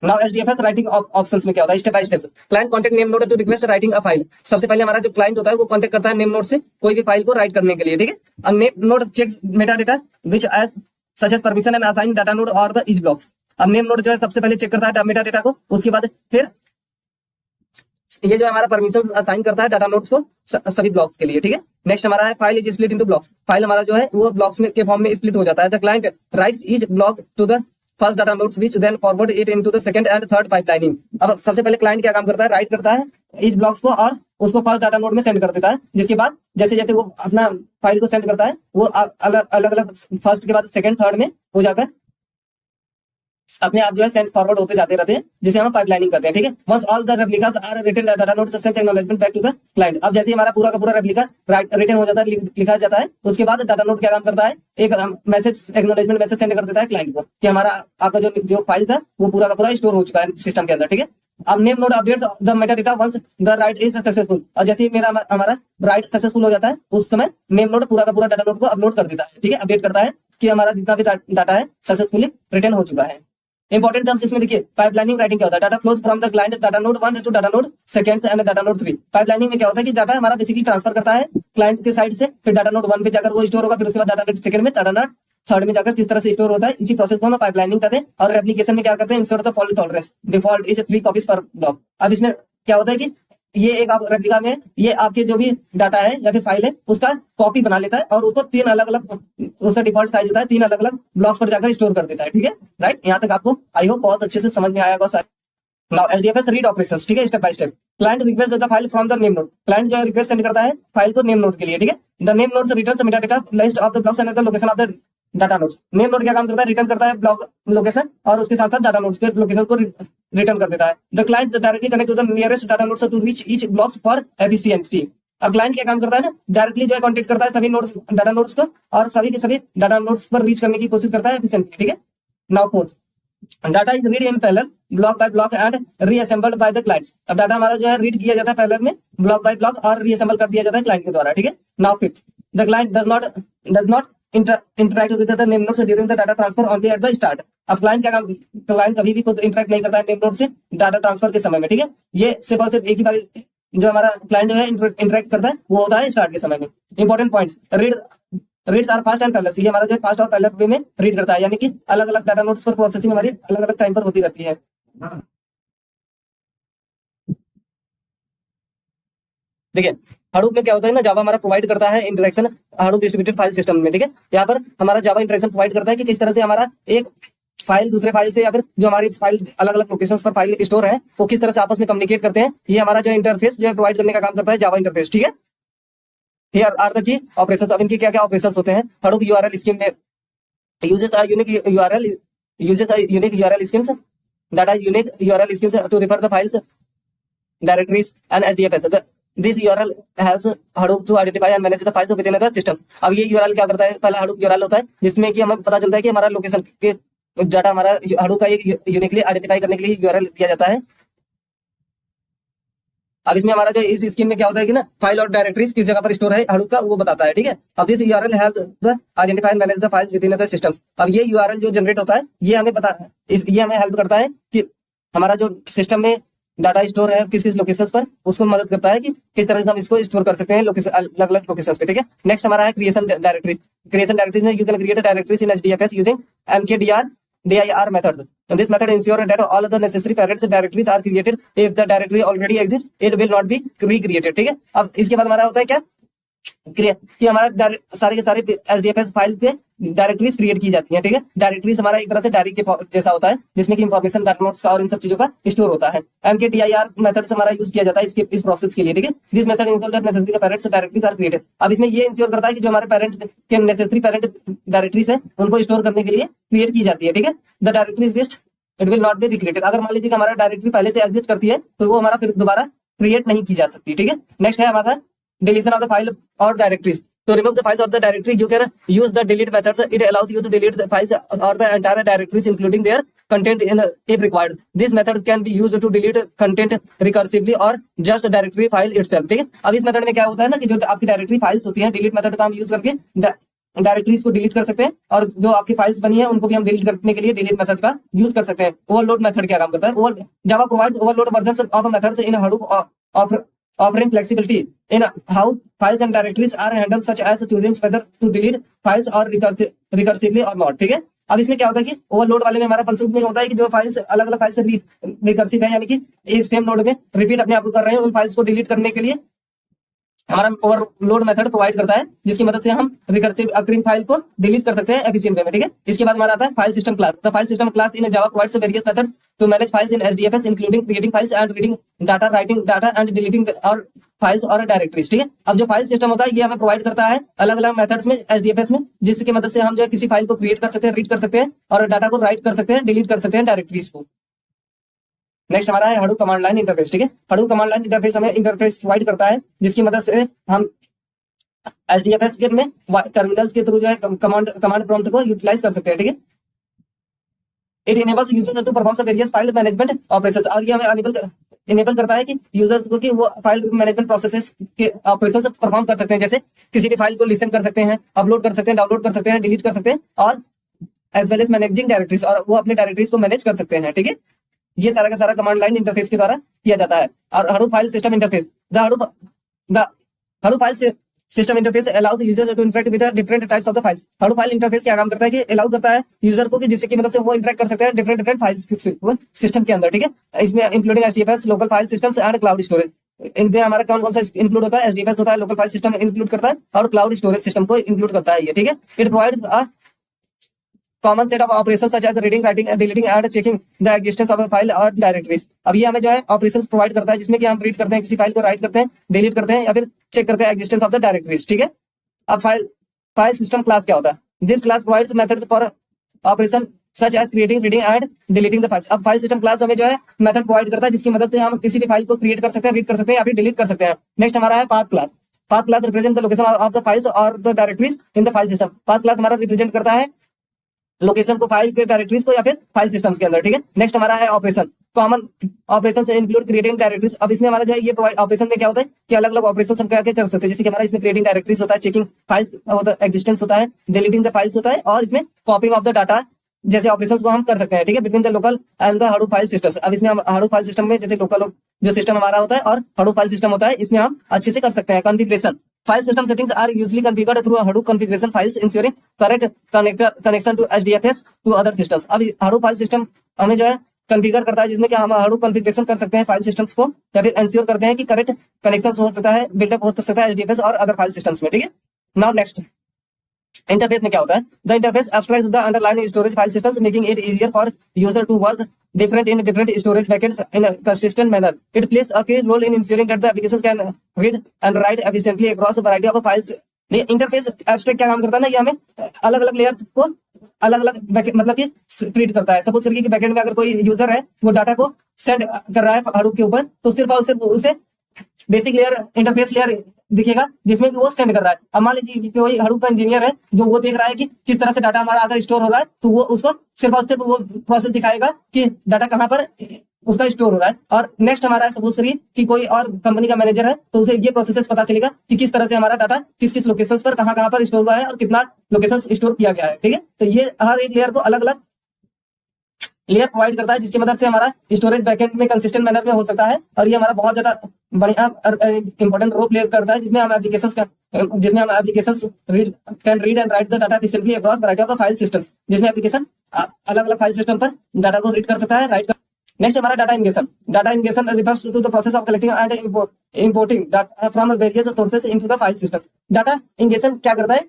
नाउ एचडीएफएस राइटिंग ऑप्शंस में क्या होता है, step by step. Client contact name node to request writing a file. सबसे पहले हमारा जो क्लाइंट होता है वो कांटेक्ट करता है नेम नोड से कोई भी फाइल को राइट करने के लिए, ठीक है। अब name node checks metadata which as such as permission and assign data node or the each blocks। अब नेम नोड जो है सबसे पहले चेक करता है मेटा डेटा को, उसके बाद फिर ये जो हमारा परमिशन असाइन करता है डाटा नोड्स को सभी ब्लॉक्स के लिए, ठीक है। नेक्स्ट हमारा है file is split into blocks. File हमारा जो है वो ब्लॉक्स में के फॉर्म में स्प्लिट हो जाता है। The client writes each block to the first data nodes which then forward it into the second and third pipelining. अब सबसे पहले क्लाइंट क्या काम करता है, राइट करता है इस ब्लॉक्स को और उसको फर्स्ट डाटा नोड में सेंड कर देता है, जिसके बाद जैसे जैसे वो अपना फाइल को सेंड करता है वो अलग अलग फर्स्ट के बाद सेकंड थर्ड में हो जाकर अपने आप जो है सेंड फॉरवर्ड होते जाते रहते हैं, जिसे हम पाइपलाइनिंग करते हैं। ठीक है, once all the replicas are written data nodes send acknowledgement back to the client. अब जैसे हमारा पूरा का पूरा रेप्लिका रिटन हो जाता है, लिखा जाता है, उसके बाद डाटा नोड क्या काम करता है, एक मैसेज एक्नॉलेजमेंट मैसेज सेंड कर देता है क्लाइंट को कि हमारा आपका जो फाइल था वो पूरा का पूरा स्टोर हो चुका है सिस्टम के अंदर। ठीक है, अब name node updates the metadata once the write is successful. और जैसे ही हमारा राइट सक्सेसफुल हो जाता है उस समय नेम नोड पूरा का पूरा डाटा नोड को अपलोड कर देता है। ठीक है, अपडेट करता है कि हमारा जितना भी डाटा है सक्सेसफुली रिटर्न हो चुका है। इंपॉर्टेंट टर्म्स इसमें देखिए, पाइपलाइनिंग राइटिंग क्या होता है, data flows from the client data node 1 to data node second and data node 3। Pipelining में क्या होता है कि डाटा हमारा बेसिकली ट्रांसफर करता है क्लाइंट के साइड से, फिर डाटा नोड 1 पे जाकर वो स्टोर होगा, फिर उसके बाद डाटा नोड सेकंड में, डाटा नोड थर्ड में जाकर किस तरह से स्टोर होता है, इसी प्रोसेस को हम पाइपलाइनिंग करते हैं। और एप्लीकेशन में क्या करते हैं, insert the fault tolerance default is 3 copies पर ब्लॉक। अब इसमें क्या होता है कि ये एक आप रेप्लिका में ये आपके जो भी डाटा है या फिर फाइल है उसका कॉपी बना लेता है और उसको 3 अलग अलग उसका डिफॉल्ट साइज होता है, 3 अलग अलग ब्लॉक्स पर जाकर स्टोर कर देता है। ठीक है, राइट, यहाँ तक आपको आई होप बहुत अच्छे से समझ में आया होगा। Now HDFS read operations. ठीक है, step by step. Client request the file from the name node. Client जो है रिक्वेस्ट सेंड करता है फाइल को नेम नोड के लिए। ठीक है, the name node returns the metadata list of the blocks and the location of the data nodes. Name node क्या काम करता है, रिटर्न करता है ब्लॉक लोकेशन और उसके साथ साथ डाटा नोड्स के लोकेशन को रिटर्न कर देता है। The client directly connect to the nearest data nodes to reach each blocks for efficiency. अब क्लाइंट क्या काम करता है ना, डायरेक्टली जो है कॉन्टेक्ट करता है सभी नोड्स डाटा नोड्स को और सभी के सभी डाटा नोड्स पर रीच करने की कोशिश करता है एफिशिएंटली। ठीक है, now fourth, data is read in parallel block by block and reassembled by the clients. अब डाटा हमारा जो है रीड किया जाता है पैरेलल में ब्लॉक बाय ब्लॉक और रीअसेंबल कर दिया जाता है क्लाइंट के द्वारा। ठीक है, now fifth, the client does not interact with the name nodes during the data transfer only at the start। अब क्लाइंट क्या काम, क्लाइंट कभी भी खुद इंटरेक्ट नहीं करता है नेम नोड से डाटा ट्रांसफर के समय में। ठीक है, ये सिर्फ और सिर्फ एक ही बार जो हमारा क्लाइंट जो है इंटरेक्ट करता है वो होता है स्टार्ट के समय में। Important points, reads are fast and parallel. ये हमारा जो है फास्ट और पैरेलल वे में रीड करता है, यानी कि अलग अलग डाटा नोड्स पर प्रोसेसिंग हमारी अलग अलग टाइम पर होती रहती है। देखिए, हडूप में क्या होता है ना, जावा हमारा प्रोवाइड करता है interaction Hadoop distributed file system में। ठीक है, यहाँ पर हमारा जावा इंटरेक्शन प्रोवाइड करता है कि किस तरह से हमारा एक फाइल दूसरे फाइल से या फिर जो हमारी फाइल अलग अलग लोकेशंस पर फाइल स्टोर है वो किस तरह से आपस में कम्युनिकेट करते हैं। ये हमारा जो इंटरफेस जो है प्रोवाइड करने का काम करता है जावा इंटरफेस। ठीक है, here are the key operations. अब इनके क्या क्या ऑपरेशंस होते हैं। हडूप यूआरएल स्कीम में uses a unique URL schemes, data unique URL schemes to refer the files, directories and HDFS. This URL helps Hadoop to identify and manage the files within the systems। अब ये URL क्या करता है, पहला Hadoop URL होता है जिसमें कि हमें पता चलता है कि हमारा लोकेशन के डाटा हमारा Hadoop का एक यूनिकली आइडेंटिफाई करने के लिए URL दिया जाता है। अब इसमें हमारा जो इस स्कीम में क्या होता है कि ना फाइल और डायरेक्टरीज किस जगह पर स्टोर है Hadoop का वो बताता है। ठीक है, अब this URL help identify and manage the files with in the systems. अब ये URL जो जनरेट होता है ये हमें हेल्प करता है कि हमारा जो सिस्टम में डाटा स्टोर है किस किस लोकेशंस पर उसको मदद करता है कि किस तरह से हम इसको स्टोर कर सकते हैं लोकेशन अलग अलग लोकेशंस पे। ठीक है, नेक्स्ट हमारा है क्रिएशन डायरेक्टरी। क्रिएशन डायरेक्टरी में you can create directories in HDFS using mkdir method। This method ensures that all the necessary parent directories are created. If the directory already exists, it will not be recreated। ठीक है, अब इसके बाद हमारा होता है क्या कि हमारा सारे के सारे HDFS फाइल पे डायरेक्टरीज क्रिएट की जाती हैं। ठीक है, डायरेक्टरीज हमारा एक तरह से डायरी के जैसा होता है जिसमें कि इंफॉर्मेशन डाटा नोट्स का और इन सब चीजों का स्टोर होता है। mkdir मेथड से हमारा यूज किया जाता है इस प्रोसेस के लिए। ठीक है, this method ensure that necessary parents directories are created. अब इसमें ये इंश्योर करता है कि जो हमारे पेरेंट के नेसेसरी पेरेंट डायरेक्टरीज है उनको स्टोर करने के लिए क्रिएट की जाती है। ठीक है, the directory exist it will not be recreated. अगर मान लीजिए कि हमारा डायरेक्टरी पहले से एग्जिस्ट करती है तो वो हमारा फिर दोबारा क्रिएट नहीं की जा सकती। ठीक है, नेक्स्ट है हमारा डिलीशन ऑफ द फाइल और directories. To remove the files or the directory, you can use the delete methods. It allows you to delete the files or the entire directories, including their content, if required. This method can be used to delete content recursively or just directory file itself। ठीक है, अब इस method में क्या होता है ना कि जो आपकी डायरेक्टरी फाइल्स होती हैं डिलीट मेथड का हम यूज करके डायरेक्टरीज को डिलीट कर सकते हैं और जो आपकी फाइल्स बनी है उनको भी हम डिलीट करने के लिए डिलीट मेथड का यूज कर सकते हैं। ओवरलोड मेथड क्या काम करता है, Java provides overload versions of methods in Hadoop offering flexibility in how files and directories are handled, such as choosing whether to delete files or recursively or not। ठीक है, अब इसमें क्या होता है कि ओवरलोड वाले में हमारा फंक्शंस में होता है कि जो फाइल्स अलग अलग फाइल से रिकर्सिव है यानी कि एक सेम नोड में रिपीट अपने आप को कर रहे हैं, उन फाइल्स को डिलीट करने के लिए हमारा ओवरलोड मेथड प्रोवाइड करता है, जिसकी मदद से हम रिकर्सिव अकरिंग फाइल को डिलीट कर सकते हैं एफिशिएंट वे में, ठीक है। इसके बाद हमारा आता है file system class. The file system class in Java provides various methods to manage files in HDFS including creating files and reading data, writing data and deleting और फाइल्स और डायरेक्टरीज, ठीक है। अब जो फाइल सिस्टम होता है ये हमें प्रोवाइड करता है अलग अलग मेथड्स में एचडीएफएस में, जिसकी मदद से हम जो है किसी फाइल को क्रिएट कर सकते हैं, रीड कर सकते हैं और डाटा को राइट कर सकते हैं, डिलीट कर सकते हैं डायरेक्टरीज को। नेक्स्ट हमारा है हडूप कमांड लाइन इंटरफेस, ठीक है। हडूप कमांड लाइन इंटरफेस हमें इंटरफेस प्रोवाइड करता है, जिसकी मदद से हम एचडीएफएस के में टर्मिनल्स के थ्रू जो है कमांड प्रॉम्प्ट को यूटिलाइज कर सकते हैं, ठीक है। It enables user to perform various file management operations, और ये हमें इनेबल करता है कि यूजर्स को कि वो फाइल मैनेजमेंट प्रोसेसेस के ऑपरेशंस परफॉर्म कर सकते हैं, जैसे किसी भी फाइल को लिसन कर सकते हैं, अपलोड कर सकते हैं, डाउनलोड कर सकते हैं, डिलीट कर सकते हैं, और as well as managing directories, और वो अपने डायरेक्टरीज को मैनेज कर सकते हैं, ठीक है। ये सारा का सारा कमांड लाइन इंटरफेस के द्वारा किया जाता है। और Hadoop file system interface, the Hadoop file system interface allows user to interact with different types of the files. Hadoop file interface क्या काम करता है कि अलाउ करता है यूजर को कि जिसकी मदद से वो इंटरेक्ट कर सकते हैं डिफरेंट फाइल्स सिस्टम के अंदर, ठीक है। इसमें including HDFS, local file systems and cloud storage. इनमें हमारा कौन कौन सा इंक्लूड होता है? एचडीएफएस होता है, लोकल फाइल सिस्टम इंक्लूड करता है और क्लाउड स्टोरेज सिस्टम को इंक्लूड करता है ये, ठीक है। It provides a common set of operations such as reading, writing, deleting and checking the existence of a file और डायरेक्टरीज। अब ये हमें जो है ऑपरेशंस प्रोवाइड करता है, जिसमें कि हम रीड करते हैं किसी फाइल को, राइट करते हैं, डिलीट करते हैं या फिर चेक करते हैं एग्जिस्टेंस ऑफ द डायरेक्टरीज, ठीक है। अब फाइल सिस्टम क्लास क्या होता है? This class provides methods for operation such as creating, reading and deleting the files. अब फाइल सिस्टम क्लास हमें जो है मेथड प्रोवाइड करता है, जिसकी मदद से हम किसी भी फाइल को क्रिएट कर सकते हैं, रीड कर सकते हैं या फिर डिलीट कर सकते हैं। नेक्स्ट हमारा है path class. Path class represent the location of the files और the directories in the file system. Path class हमारा रिप्रेजेंट करता है लोकेशन को, फाइल के डायरेक्टरीज को या फिर फाइल सिस्टम्स के अंदर, ठीक है। नेक्स्ट हमारा है ऑपरेशन। कॉमन ऑपरेशन से इंक्लूड क्रिएटिंग डायरेक्टरीज। अब इसमें हमारा जो है ये ऑपरेशन में क्या होता है कि अलग अलग ऑपरेशन हम क्या कर सकते हैं, जैसे कि हमारा इसमें क्रिएटिंग डायरेक्टरीज होता है, चेकिंग फाइल्स होता है, एग्जिस्टेंस होता है, डिलीटिंग द फाइल्स होता है, और इसमें कॉपिंग ऑफ द डाटा जैसे ऑपरेशंस को हम कर सकते हैं, ठीक है, between the local and the Hadoop file systems. अब इसमें हम हडूप फाइल सिस्टम में जैसे लोकल जो सिस्टम हमारा होता है और हडूप फाइल सिस्टम होता है, इसमें हम अच्छे से कर सकते हैं। Configuration file system settings are usually configured through Hadoop configuration files ensuring correct connection to HDFS to other systems. अब हडूप फाइल सिस्टम हमें जो है कॉन्फ़िगर करता है, जिसमें कि हम हडूप कॉन्फ़िगरेशन कर सकते हैं फाइल सिस्टम्स को, या फिर इंश्योर करते हैं कि करेक्ट कनेक्शन हो सकता है, बिल्डअप हो सकता है एचडीएफएस और अदर फाइल सिस्टम्स में, ठीक है। नाउ नेक्स्ट इंटरफेस में क्या होता है? The interface abstracts the underlying storage file systems, making it easier for user to work different in different storage buckets in a consistent manner. It plays a key role in ensuring that the applications can read and write efficiently across a variety of files. ये interface abstract क्या काम करता है ना, ये हमें अलग अलग लेयर्स को अलग अलग बैकेट मतलब कि ट्रीट करता है। सपोज करिए कि बैकेट में अगर कोई यूजर है वो डाटा को सेंड कर रहा है हडूप के ऊपर, तो सिर्फ और सिर्फ उसे बेसिक लेयर, इंटरफेस लेयर दिखेगा जिसमें वो सेंड कर रहा है। अब मान लीजिए कि कोई हडूप का इंजीनियर है जो वो देख रहा है कि किस तरह से डाटा हमारा अगर स्टोर हो रहा है, तो वो उसको सिर्फ और सिर्फ वो प्रोसेस दिखाएगा कि डाटा कहाँ पर उसका स्टोर हो रहा है। और नेक्स्ट हमारा सपोज करिए कि कोई और कंपनी का मैनेजर है, तो उसे ये प्रोसेस पता चलेगा कि किस तरह से हमारा डाटा किस किस लोकेशंस पर कहाँ पर स्टोर हुआ है और कितना लोकेशंस स्टोर किया गया है, ठीक है। तो ये हर एक लेयर को अलग अलग लेयर प्रोवाइड करता है, जिसकी मदद से हमारा स्टोरेज बैकएंड में कंसिस्टेंट मैनर में हो सकता है। और ये हमारा बहुत ज्यादा बढ़िया इंपॉर्टेंट रोल प्ले करता है, जिसमें हम applications can read and write the data efficiently across variety of file systems, जिसमें एप्लीकेशन अलग अलग फाइल सिस्टम पर डाटा को रीड कर सकता है, राइट कर। नेक्स्ट हमारा data ingestion. Data ingestion refers to the process of collecting and importing data from various sources into the file system. Data ingestion क्या करता है?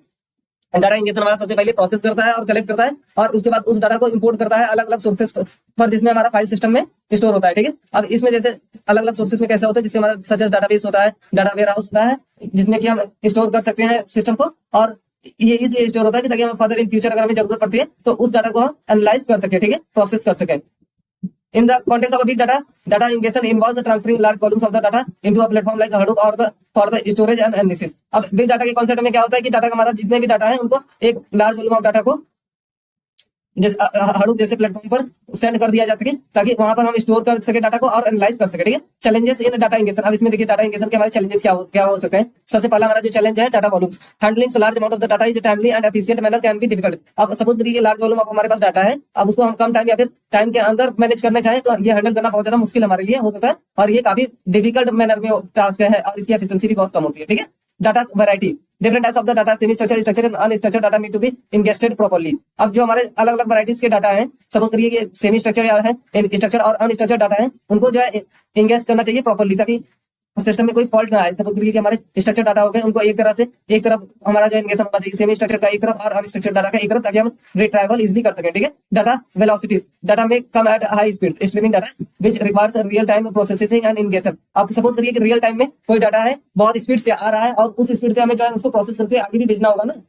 डाटा इंजेक्शन हमारा सबसे पहले प्रोसेस करता है और कलेक्ट करता है, और उसके बाद उस डाटा को इंपोर्ट करता है अलग अलग सोर्सेज पर जिसमें हमारा फाइल सिस्टम में स्टोर होता है, ठीक है। अब इसमें जैसे अलग अलग सोर्सेज में कैसे होता है, जिससे हमारा सच एज डाटाबेस होता है, डाटा वेयर हाउस होता है, जिसमें कि हम स्टोर कर सकते हैं सिस्टम को, और ये इसलिए स्टोर होता है कि ताकि हम फर्दर इन फ्यूचर अगर हमें जरूरत पड़ती है तो उस डाटा को हम एनालाइज कर सके, ठीक है, प्रोसेस कर सके। In the context of a big data ingestion involves transferring large volumes of the data into a platform like Hadoop or for the storage and analysis. अब बिग डाटा के कॉन्सेप्ट में क्या होता है कि डाटा का हमारा जितने भी डाटा है उनको एक लार्ज वॉल्यूम ऑफ डाटा को जैसे हडूप जैसे प्लेटफॉर्म पर सेंड कर दिया जा सके, ताकि वहां पर हम स्टोर कर सके डाटा को और एनालाइज कर सके, ठीक है। Challenges in data ingestion. अब इसमें देखिए डाटा इंगेशन के हमारे चैलेंजेस क्या हो सकते हैं। सबसे पहला हमारा जो चैलेंज है data volumes. Handling large amount of the data is timely and efficient manner can be difficult. अब सपोज करिए लार्ज वॉल्यूम ऑफ हमारे पास डाटा है, अब उसको हम कम टाइम या फिर टाइम के अंदर मैनेज करना चाहें तो ये हैंडल करना बहुत ज्यादा मुश्किल हमारे लिए हो सकता है, और ये काफी डिफिकल्ट मैनर में टास्क है और इसकी एफिशिएंसी भी बहुत कम होती है, ठीक है। Data variety. Different types of the data, semi structure and unstructured data need to be ingested properly. अब जो हमारे अलग अलग वैरायटीज के डाटा हैं, सपोज करिए कि सेमी स्ट्रक्चर है, स्ट्रक्चर और अनस्ट्रक्चर्ड डाटा है, उनको जो है इंगेस्ट करना चाहिए प्रॉपर्ली, ताकि सिस्टम में कोई फॉल्ट ना आए। सपोज करिए कि हमारे स्ट्रक्चर डाटा हो गए, उनको एक तरफ हमारा जो इंगेशन होना चाहिए सेमी स्ट्रक्चर का एक तरफ और अनस्ट्रक्चर डाटा का एक तरफ, ताकि हम रिट्राइवल इजीली कर सकें। ठीक है। डाटा वेलोसिटीज, डाटा में come at high speed streaming data which requires real time processing and ingestion. आप सपोज करिए कि रियल टाइम में कोई डाटा है बहुत स्पीड से आ रहा है और उस स्पीड से हमें जो है उसको प्रोसेस करके आगे भी भेजना होगा ना,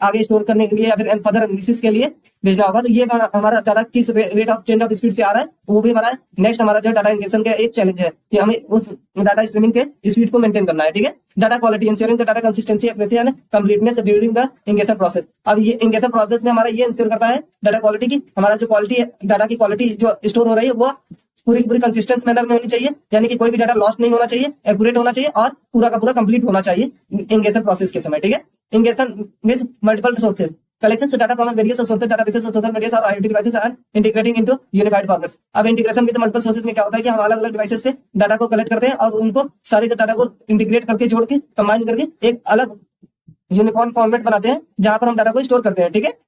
आगे स्टोर करने के लिए या फिर फर्दर एनालिसिस के लिए भेजना होगा। तो ये हमारा डाटा किस rate of change of speed से आ रहा है, वो भी हमारा नेक्स्ट हमारा जो डाटा इंगेशन का एक चैलेंज है कि हमें उस डाटा स्ट्रीमिंग के स्पीड को मेंटेन करना है। ठीक है। Data quality, ensuring the data consistency, accuracy and completeness during the ingestion process. अब ये इंगेशन प्रोसेस में हमारा ये इंश्योर करता है डाटा क्वालिटी की, हमारा जो क्वालिटी है डाटा की क्वालिटी जो स्टोर हो रही है वो पूरी कंसिस्टेंट मैनर में होनी चाहिए, यानी कि कोई भी डाटा लॉस्ट नहीं होना चाहिए, एक्यूरेट होना चाहिए और पूरा का पूरा कंप्लीट होना चाहिए इंगेशन प्रोसेस के समय। ठीक है। Ingestion with multiple sources, collection data from various sources, databases, social media or IoT devices and integrating into unified format. अब इंटीग्रेशन विद मल्टीपल सोर्सेज में क्या होता है कि हम अलग अलग डिवाइसेस से डाटा को कलेक्ट करते हैं और उनको सारे डाटा को इंटीग्रेट करके जोड़ के कंबाइन करके एक अलग यूनिफॉर्म फॉर्मेट बनाते हैं जहां पर हम डाटा को स्टोर करते हैं। ठीक है।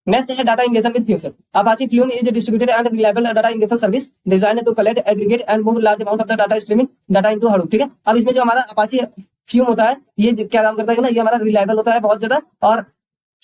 नेक्स्ट है data ingestion with fusion. Apache Flume is a distributed and reliable data ingestion service designed to collect, aggregate and move large amount of the data streaming data into Hadoop। ठीक है। अब इसमें जो हमारा Apache Flume होता है ये क्या काम करता है ना, ये हमारा रिलायबल होता है बहुत ज्यादा और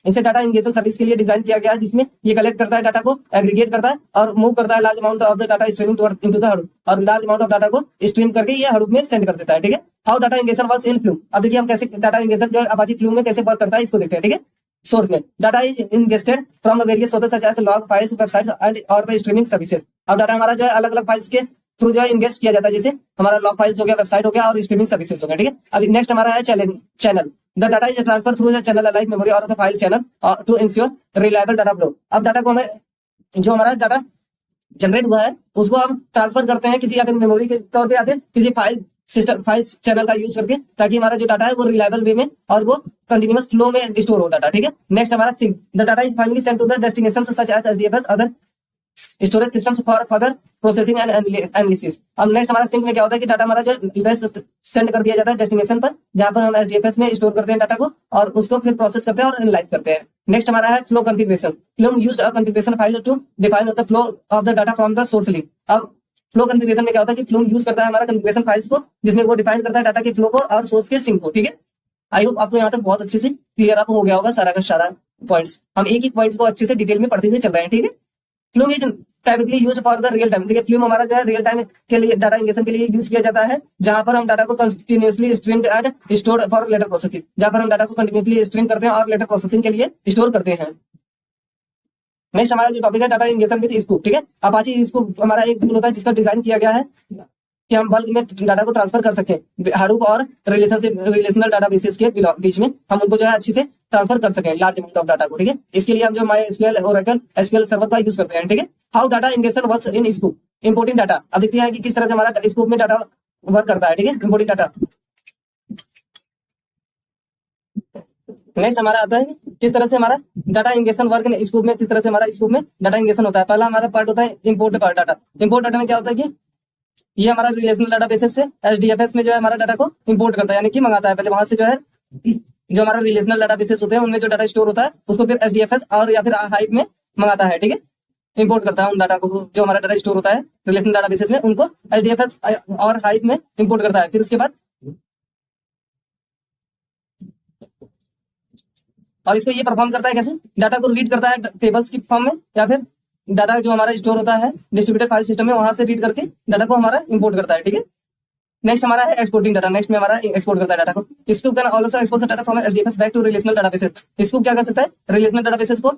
इसे डाटा इंगेशन सर्विस के लिए डिजाइन किया गया है, जिसमें ये कलेक्ट करता है डाटा को, एग्रीगेट करता है और मूव करता है large amount of the data streaming into the Hadoop, और लार्ज अमाउंट ऑफ डाटा को स्ट्रीम करके ये Hadoop में सेंड कर देता है। ठीक है। How data ingestion works in Flume। अब देखिए हम कैसे डाटा इंगेशन जो Apache Flume में कैसे वर्क करता है इसको देखते हैं। ठीक है। सोर्स में data is ingested from various sources such as log files, websites and और द स्ट्रीमिंग सर्विसेज। अब डाटा हमारा जो है अलग अलग फाइल्स के थ्रू जो है इंगेस्ट किया जाता है, जैसे हमारा लॉग फाइल्स हो गया, वेबसाइट हो गया और स्ट्रीमिंग सर्विसेज हो गया। ठीक है। अभी नेक्स्ट हमारा है channel. The data is transfer through the channel like memory और the file channel to ensure reliable data flow. अब डाटा को हमें जो हमारा डाटा जनरेट हुआ है उसको हम ट्रांसफर करते हैं किसी या फिर मेमोरी के तौर पे या फिर किसी फाइल सिस्टम फाइल चैनल का यूज करके, ताकि हमारा जो डाटा है वो रिलायबल वे में और वो कंटिन्यूअस फ्लो में स्टोर हो डाटा। ठीक है। नेक्स्ट हमारा sink. The data is finally sent to the destination such as HDFS other storage systems for further processing and analysis. अब नेक्स्ट हमारा सिंक में क्या होता है कि डाटा हमारा जो सेंड कर दिया जाता है डेस्टिनेशन पर, जहां पर हम एचडीएफएस में स्टोर करते हैं डाटा को और उसको फिर प्रोसेस करते हैं और एनालाइज करते हैं। नेक्स्ट हमारा है flow configuration. Flume used a configuration file to define the flow of the data from the source link. अब फ्लो कॉन्फ़िगरेशन में क्या होता है कि Flume यूज करता है हमारा कॉन्फ़िगरेशन फाइल्स को, जिसमें वो डिफाइन करता है डाटा के फ्लो को और सोर्स के सिंक को। ठीक है। आई होप आपको यहाँ तक बहुत अच्छे से क्लियर अप हो गया होगा सारा का सारा पॉइंट्स। हम एक एक पॉइंट्स को अच्छे से डिटेल में पढ़ते हुए चल रहे हैं। ठीक है। Flume is typically use for the real time. देखिए Flume हमारा जो है रियल टाइम के लिए डाटा इंगेशन के लिए यूज किया जाता है, जहां पर हम डाटा को continuously streamed and stored for later processing, जहां पर हम डाटा को कंटिन्यूअसली स्ट्रीम करते हैं और लेटर प्रोसेसिंग के लिए स्टोर करते हैं। नेक्स्ट हमारा जो टॉपिक है डाटा इंगेशन विद स्कूप। ठीक है। Apache स्कूप हमारा एक टूल होता है जिसका डिजाइन किया गया है कि हम बल्क में डाटा को ट्रांसफर कर सकें Hadoop और रिलेशनल डाटाबेसेस के बीच में, हम उनको जो है अच्छे से ट्रांसफर कर सकें लार्ज अमाउंट ऑफ डाटा को। ठीक है। इसके लिए हम जो MySQL Oracle SQL सर्वर का यूज करते हैं। ठीक है। How data ingestion works in scoop. Importing data. अब देखते हैं कि किस तरह से हमारा स्कूप में डाटा वर्क करता है। ठीक है। Importing data. नेक्स्ट हमारा आता है किस तरह से हमारा data ingestion work in scoop में, किस तरह से हमारा स्कूप में डाटा इंगेशन होता है। पहला हमारा पार्ट होता है इंपोर्ट डाटा। इंपोर्ट डाटा में क्या होता है कि ये हमारा रिलेशनल डाटाबेसेस से एचडीएफएस में जो है हमारा डाटा को इंपोर्ट करता है, यानी कि मंगाता है। पहले वहां से जो है जो हमारा रिलेशनल डाटाबेसेस होते हैं उनमें जो डाटा स्टोर होता है उसको फिर एचडीएफएस और या फिर हाइव में मंगाता है। ठीक है। इंपोर्ट करता है उन डाटा को, जो हमारा डाटा स्टोर होता है रिलेशनल डाटाबेसेस में, उनको एचडीएफएस और हाइव में इंपोर्ट करता है। फिर उसके बाद और इसको ये परफॉर्म करता है कैसे, डाटा को रीड करता है टेबल्स की फॉर्म में या फिर डाटा जो हमारा स्टोर होता है डिस्ट्रीब्यूटेड फाइल सिस्टम में, वहां से रीड करके डाटा को हमारा इंपोर्ट करता है। ठीक है। नेक्स्ट हमारा है एक्सपोर्टिंग डाटा। नेक्स्ट में हमारा एक्सपोर्ट करता है डाटा को। इसको can also export data from HDFS back to relational databases. इसको क्या कर सकता है, रिलेशनल डाटाबेसेस को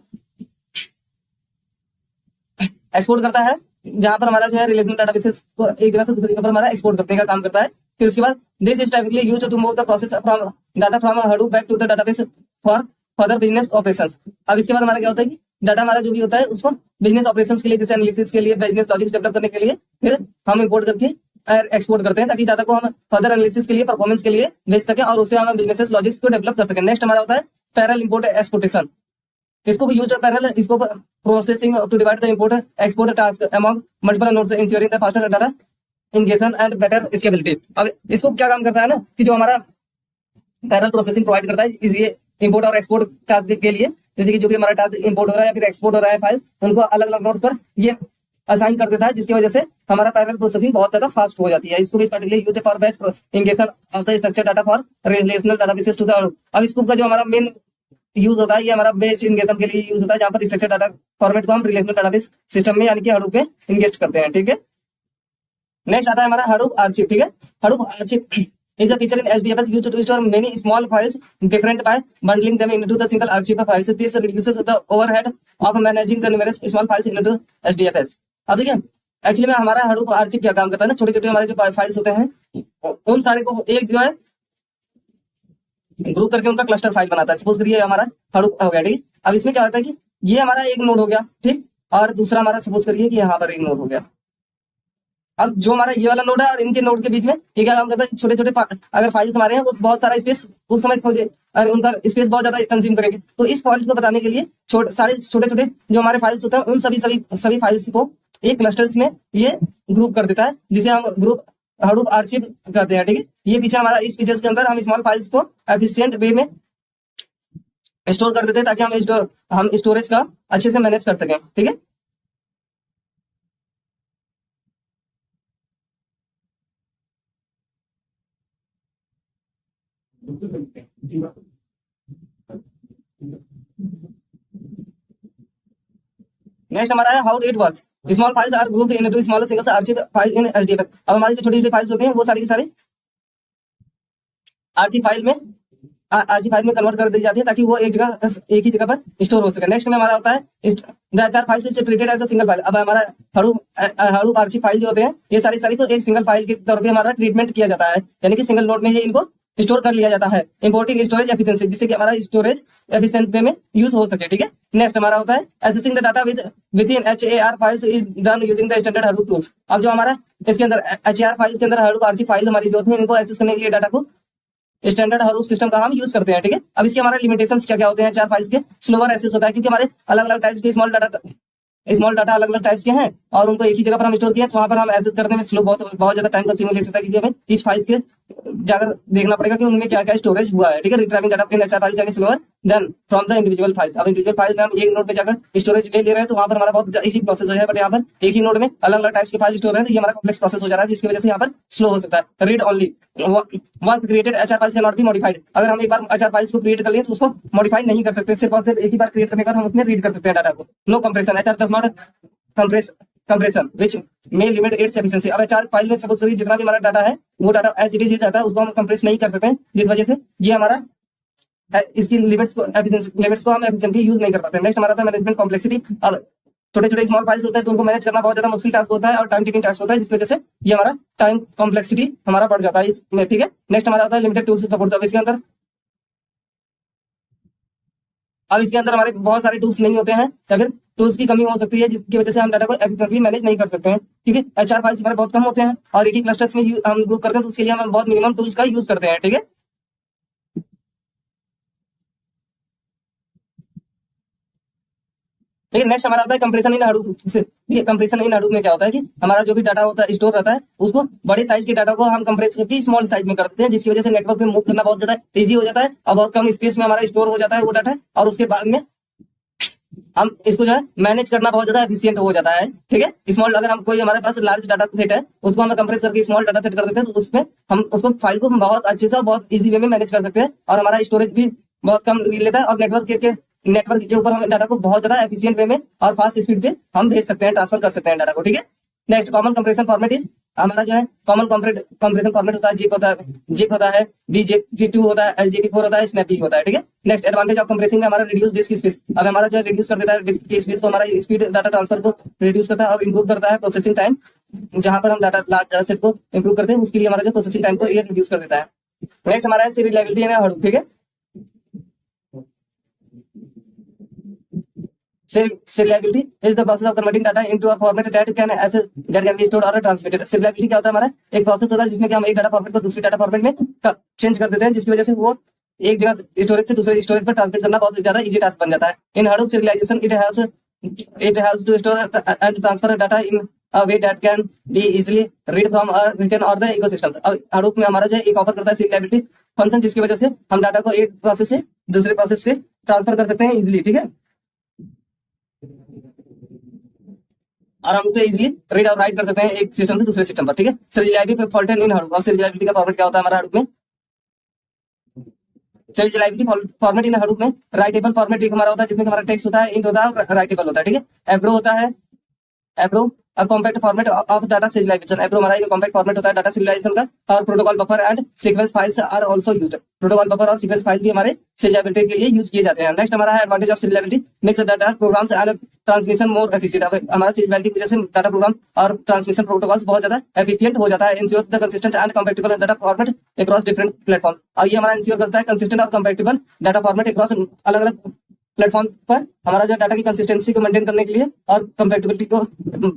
एक्सपोर्ट करता है, जहां पर हमारा जो है रिलेशनल डाटाबेसेस को एक जगह से दूसरी जगह पर हमारा एक्सपोर्ट करने का काम करता है। फिर उसके बाद this is typically used to move the process from data from Hadoop back to the database for further business operations. अब इसके बाद हमारा क्या होता है कि डाटा हमारा जो भी होता है उसको बिजनेस ऑपरेशंस के लिए, जैसे एनालिसिस के लिए, बिजनेस लॉजिक्स डेवलप करने के लिए फिर हम इंपोर्ट करके एक्सपोर्ट करते हैं, ताकि डाटा को हम फर्दर एनालिसिस के लिए, परफॉर्मेंस के लिए भेज सके और उससे हम बिजनेस लॉजिक्स को डेवलप कर सकें। नेक्स्ट हमारा होता है पैरेलल इंपोर्ट एक्सपोर्टेशन। इसको भी यूज पैरेलल इसको processing to divide the import export task among multiple nodes ensuring the faster data ingestion and better scalability. अब इसको क्या काम करता है ना कि जो हमारा पैरेलल प्रोसेसिंग प्रोवाइड करता है ये इंपोर्ट और एक्सपोर्ट टास्क के लिए, जैसे कि जो भी हमारा टास्क इंपोर्ट हो रहा है या फिर एक्सपोर्ट हो रहा है फाइल्स, उनको अलग अलग नोड्स पर ये असाइन कर देता है, जिसकी वजह से हमारा पैरेलल प्रोसेसिंग बहुत ज्यादा फास्ट हो जाती है। इसको भी particularly used for batch injection of the structure data for relational databases to the Hadoop. अब इसको का जो हमारा मेन यूज होता है, ये हमारा बेस इंजेक्शन के लिए यूज होता है, जहां पर स्ट्रक्चर डाटा फॉर्मेट को हम रिलेशनल डेटाबेस सिस्टम में यानी कि हडूप में इंजेक्ट करते हैं। ठीक है, नेक्स्ट आता है हमारा हडूप आर्चिव। ठीक है, Hadoop archive is a feature in HDFS used to store many small files different by bundling them into the single archive files. This reduces the overhead of managing the numerous small files into HDFS. अब देखिए actually में हमारा Hadoop archive क्या काम करता है ना, छोटे छोटे हमारे जो फाइल्स होते हैं उन सारे को एक जो है ग्रुप करके उनका क्लस्टर फाइल बनाता है। सपोज करिए हमारा हडूप हो गया। ठीक, अब इसमें क्या होता है कि ये हमारा एक नोड हो गया, ठीक, और दूसरा हमारा सपोज करिए कि यहाँ पर एक नोड हो गया। अब जो हमारा ये वाला नोड है और इनके नोड के बीच में ये क्या काम करता है, छोटे छोटे अगर फाइल्स हमारे हैं वो बहुत सारा स्पेस उस समय खोजे और उनका स्पेस बहुत ज्यादा कंज्यूम करेंगे। तो इस फॉल्ट को बताने के लिए सारे छोटे छोटे जो हमारे फाइल्स होते हैं उन सभी फाइल्स को एक क्लस्टर्स में ये ग्रुप कर देता है, जिसे हम ग्रुप हडूप आर्चिव कहते हैं। ठीक है, ये फीचर हमारा इस फीचर्स के अंदर हम स्मॉल फाइल्स को एफिशिएंट वे में स्टोर कर देते हैं ताकि हम स्टोरेज का अच्छे से मैनेज कर सकें। ठीक है, नेक्स्ट हमारा है how it works. Small files are grouped into smaller single archive file in HDF. अब हमारी जो छोटी छोटी फाइल्स होती हैं वो सारी की सारी आर्चिव फाइल में कन्वर्ट कर दी जाती है ताकि वो एक ही जगह पर स्टोर हो सके। नेक्स्ट में हमारा होता है the HR files is treated as a single file. अब हमारा हडूप आर्चिव फाइल जो होते हैं ये सारी को एक सिंगल फाइल के तौर पे हमारा ट्रीटमेंट किया जाता है, यानी कि सिंगल नोड में ही इनको स्टोर कर लिया जाता है। इंपोर्टिंग स्टोरेज एफिशिएंसी, जिससे कि हमारा स्टोरेज एफिशिएंट वे में यूज हो सके। ठीक है, नेक्स्ट हमारा होता है accessing the data within HAR files is done using the standard Hadoop tools. अब जो हमारा इसके अंदर एचएआर फाइल के अंदर हडूप आर्चिव फाइल हमारी जो होती है इनको एक्सेस करने के लिए डाटा को स्टैंडर्ड हडूप सिस्टम का हम यूज करते हैं। ठीक है, अब इसके हमारे लिमिटेशंस क्या क्या होते हैं। चार फाइल्स के स्लोअर एक्सेस होता है क्योंकि हमारे अलग अलग टाइप्स के स्मॉल डाटा अलग अलग टाइप्स के हैं और उनको एक ही जगह पर हम स्टोर किया, तो वहां पर हम एक्सेस करने में स्लो बहुत ज्यादा टाइम कंज्यूमिंग ले सकता है क्योंकि हमें इस फाइल्स के जाकर देखना पड़ेगा कि उनमें क्या क्या स्टोरेज हुआ है। ठीक है, retrieving data in HR file slower then from the individual file. अब इंडिविजुअल फाइल में हम एक नोड पे जाकर स्टोरेज ले रहे हैं तो वहां पर हमारा बहुत इजी प्रोसेस हो जाए, बट यहाँ पर एक ही नोड में अलग अलग टाइप्स के फाइल स्टोर है तो ये हमारा कॉम्प्लेक्स प्रोसेस हो जा रहा है, जिसकी वजह से यहाँ पर स्लो हो सकता है। Read only once created HR files can not be modified. अगर हम एक बार एचआर फाइल्स को क्रिएट कर लिए तो उसको मॉडिफाई नहीं कर सकते, सिर्फ और सिर्फ एक ही बार क्रिएट करने के बाद हम उसमें रीड कर सकते हैं डाटा को। No compression, HR does not compression which may limit its efficiency. अब एचआर फाइल में सपोज करिए जितना भी हमारा डाटा है वो data as it is data उसको हम कंप्रेस नहीं कर सकते, जिस वजह से ये हमारा इसकी लिमिट्स को हम एफिशिएंटली यूज नहीं कर पाते। नेक्स्ट हमारा था मैनेजमेंट कॉम्प्लेक्सिटी। अब छोटे छोटे स्मॉल फाइल्स होते हैं तो उनको मैनेज करना बहुत ज्यादा मुश्किल टास्क होता है और टाइम टेकिंग टास्क होता है, जिसकी वजह से ये हमारा टाइम कॉम्प्लेक्सिटी हमारा बढ़ जाता है इसमें। ठीक है, नेक्स्ट हमारा आता है लिमिटेड टूल्स सपोर्ट। अब इसके अंदर हमारे बहुत सारे टूल्स नहीं होते हैं या फिर टूल्स की कमी हो सकती है, जिसकी वजह से हम डाटा को एफिशिएंटली मैनेज नहीं कर सकते हैं। ठीक है, एचआर फाइल्स हमारे बहुत कम होते हैं और एक ही क्लस्टर्स में हम ग्रुप करते हैं तो उसके लिए हम बहुत मिनिमम टूल्स का यूज करते हैं। ठीक है, लेकिन नेक्स्ट हमारा आता है कंप्रेशन इन हडूप से। ठीक है, कंप्रेशन इन हडूप में क्या होता है कि हमारा जो भी डाटा होता है स्टोर रहता है उसको बड़े साइज के डाटा को हम कंप्रेस करके स्मॉल साइज में कर देते हैं, जिसकी वजह से नेटवर्क पे मूव करना बहुत ज्यादा इजी हो जाता है और बहुत कम स्पेस में हमारा स्टोर हो जाता है वो डाटा, और उसके बाद में हम इसको जो है मैनेज करना बहुत ज्यादा एफिशिएंट हो जाता है। ठीक है, स्मॉल अगर हम कोई हमारे पास लार्ज डाटा सेट है उसको हम कंप्रेस करके स्मॉल डाटा सेट कर देते हैं तो उसमें हम उसको फाइल को बहुत अच्छे से बहुत इजी वे में मैनेज कर सकते हैं और हमारा स्टोरेज भी बहुत कम लेता है और नेटवर्क के ऊपर हम डाटा को बहुत ज्यादा एफिशिएंट वे में और फास्ट स्पीड पे हम भेज सकते हैं, ट्रांसफर कर सकते हैं डाटा को। ठीक है, next common compression format is हमारा जो है कॉमन कंप्रेशन फॉर्मेट होता है जिप होता है BJP2 होता है, SJP4 होता है, स्नैपी होता है। ठीक है, नेक्स्ट एडवांटेज ऑफ कंप्रेसिंग में हमारा रिड्यूस डिस्क स्पेस। अब हमारा जो है रिड्यूस कर देता है डिस्क की स्पेस को, हमारा स्पीड डाटा ट्रांसफर को रिड्यूस करता है और इंप्रूव करता है प्रोसेसिंग टाइम। जहां पर हम डाटा लार्ज डाटा सेट को इंप्रूव करते हैं उसके लिए हमारा जो प्रोसेसिंग टाइम को ये रिड्यूस कर देता है। नेक्स्ट हमारा है सीरियलाइजेबिलिटी इन हडूप। ठीक है, serializability is the process of converting data into a format that can be stored or transmitted। serializability क्या होता है, हमारा एक प्रोसेस होता है जिसमें कि हम एक डाटा फॉर्मेट को दूसरे डाटा फॉर्मेट में चेंज कर देते हैं, जिसकी वजह से वो एक जगह स्टोरेज से दूसरे स्टोरेज पर ट्रांसमिट करना बहुत ज्यादा इजी टास्क बन जाता है। इन Hadoop serialization it helps to store and transfer data in a way that can be easily read from a written or the ecosystem। अब हडूप में हमारा जो एक ऑफर करता है serializability फंक्शन, जिसकी वजह से हम डाटा को एक प्रोसेस से दूसरे प्रोसेस से ट्रांसफर कर देते हैं इजिली। ठीक है, और हम उसे इजीली रीड और राइट कर सकते हैं एक सिस्टम से दूसरे सिस्टम पर, ठीक है। serializability fault in Hadoop. और serializability का फॉर्मेट क्या होता है हमारा हडूप में? serializability फॉर्मेट इन हडूप में राइटेबल फॉर्मेट एक हमारा होता है जिसमें हमारा टेक्स्ट होता है, इंट होता है और राइटेबल होता है, ठीक है। एब्रो होता है, Avro compact format of data serialization. Avro हमारा एक कॉम्पैक्ट फॉर्मेट होता है डाटा सीरियलाइजेशन का। और protocol buffer and sequence files are also used. Protocol buffer और सीक्वेंस फाइल भी हमारे सीरियलाइजेबिलिटी के लिए यूज किए जाते हैं। नेक्स्ट हमारा है advantage of serializability makes data programs and transmission more efficient. हमारा सीरियलाइजेबिलिटी की वजह से डाटा प्रोग्राम और ट्रांसमिशन प्रोटोकॉल्स बहुत ज्यादा एफिशिएंट हो जाता है। Ensures the consistent and compatible data format across different platform. और ये हमारा इंश्योर करता है कंसिस्टेंट और कंपैटिबल डाटा फॉर्मेट अक्रॉस अलग अलग प्लेटफॉर्म्स पर हमारा जो डाटा की कंसिस्टेंसी को मेंटेन करने के लिए और कंपैटिबिलिटी को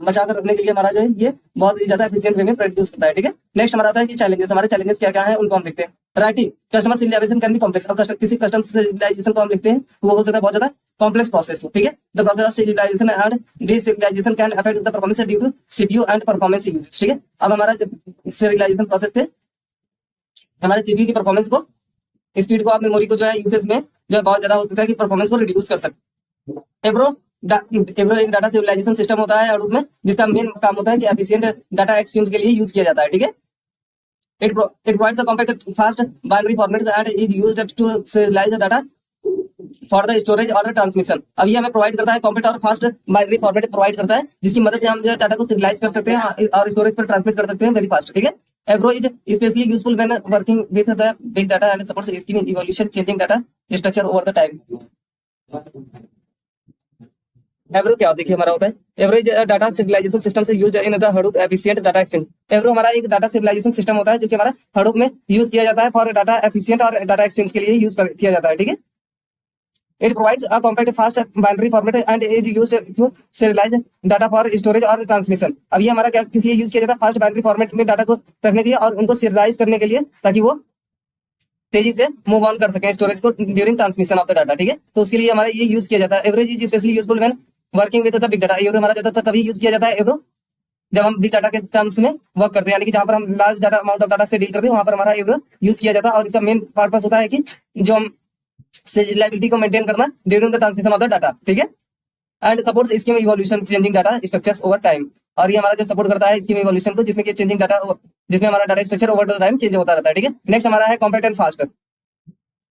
बचा कर रखने के लिए हमारा जो है ये बहुत ही ज्यादा एफिशिएंट वे में प्रोड्यूस करता है, ठीक है। नेक्स्ट हमारा आता है कि चैलेंजेस। हमारे चैलेंजेस क्या क्या है उनको हम देखते हैं। Writing customer serialisation can be complex. अब किसी कस्टमर सीरियलाइजेशन को हम लिखते हैं तो वो हो सकता है बहुत ज्यादा कॉम्प्लेक्स प्रोसेस हो, ठीक है। The process of serialization and deserialization can affect the performance due to CPU and performance uses, ठीक है। अब हमारा सीरियलाइजेशन प्रोसेस पे हमारे सीपीयू की परफॉर्मेंस को, स्पीड को, आप मेमोरी को जो है यूसेज में जो है बहुत ज्यादा हो सकता है कि परफॉर्मेंस को रिड्यूस कर सकते। एब्रो एक डाटा सिविलाइजेशन सिस्टम होता है हडूप में जिसका मेन काम होता है कि एफिशिएंट डाटा एक्सचेंज के लिए यूज किया जाता है, ठीक है। It provides a compact fast binary format and is used to serialize the data for the storage और ट्रांसमिशन। अब ये हमें प्रोवाइड करता है कॉम्पैक्ट और फास्ट बाइनरी फॉर्मेट प्रोवाइड करता है जिसकी मदद से हम जो डाटा को सिरियलाइज कर सकते हैं और स्टोरेज पर ट्रांसमिट कर सकते हैं वेरी फास्ट, ठीक है। Avro is especially useful when working with the big data and supports scheme evolution, changing data structure over the time. Avro क्या देखिए हमारा होता है, Avro डाटा सिविलाइजेशन सिस्टम से used in the Hadoop efficient data exchange. Avro हमारा एक data civilisation system होता है जो कि हमारा Hadoop में यूज किया जाता है फॉर डाटा एफिशिएंट और डाटा एक्सचेंज के लिए यूज किया जाता है, ठीक है। It provides a compact fast binary format and is used to serialize data for storage और ट्रांसमिशन। अब ये हमारा क्या किस लिए यूज किया जाता है? फास्ट बाइनरी फॉर्मेट में डाटा को रखने के लिए और उनको सीरियलाइज करने के लिए ताकि वो तेजी से मूव ऑन कर सके स्टोरेज को during transmission of the data, ठीक है। तो उसके लिए हमारा ये यूज किया जाता है। Avro is specially useful when working with the big data. Avro हमारा ज्यादातर तभी यूज किया जाता है एवरो जब हम बिग डाटा के टर्म्स में वर्क करते हैं, यानी कि जहां पर हम large data amount of data से डील करते हैं वहां पर हमारा एवरो यूज किया जाता है। और इसका मेन पर्पस होता है कि जो हम serializability को मेंटेन करना during the transmission of the data, ठीक है। And supports scheme evolution changing data structures over time. और ये हमारा जो सपोर्ट करता है स्कीम इवोल्यूशन को जिसमें कि चेंजिंग डाटा, जिसमें हमारा data structure over the time change होता रहता है, ठीक है। नेक्स्ट हमारा है compact and fast.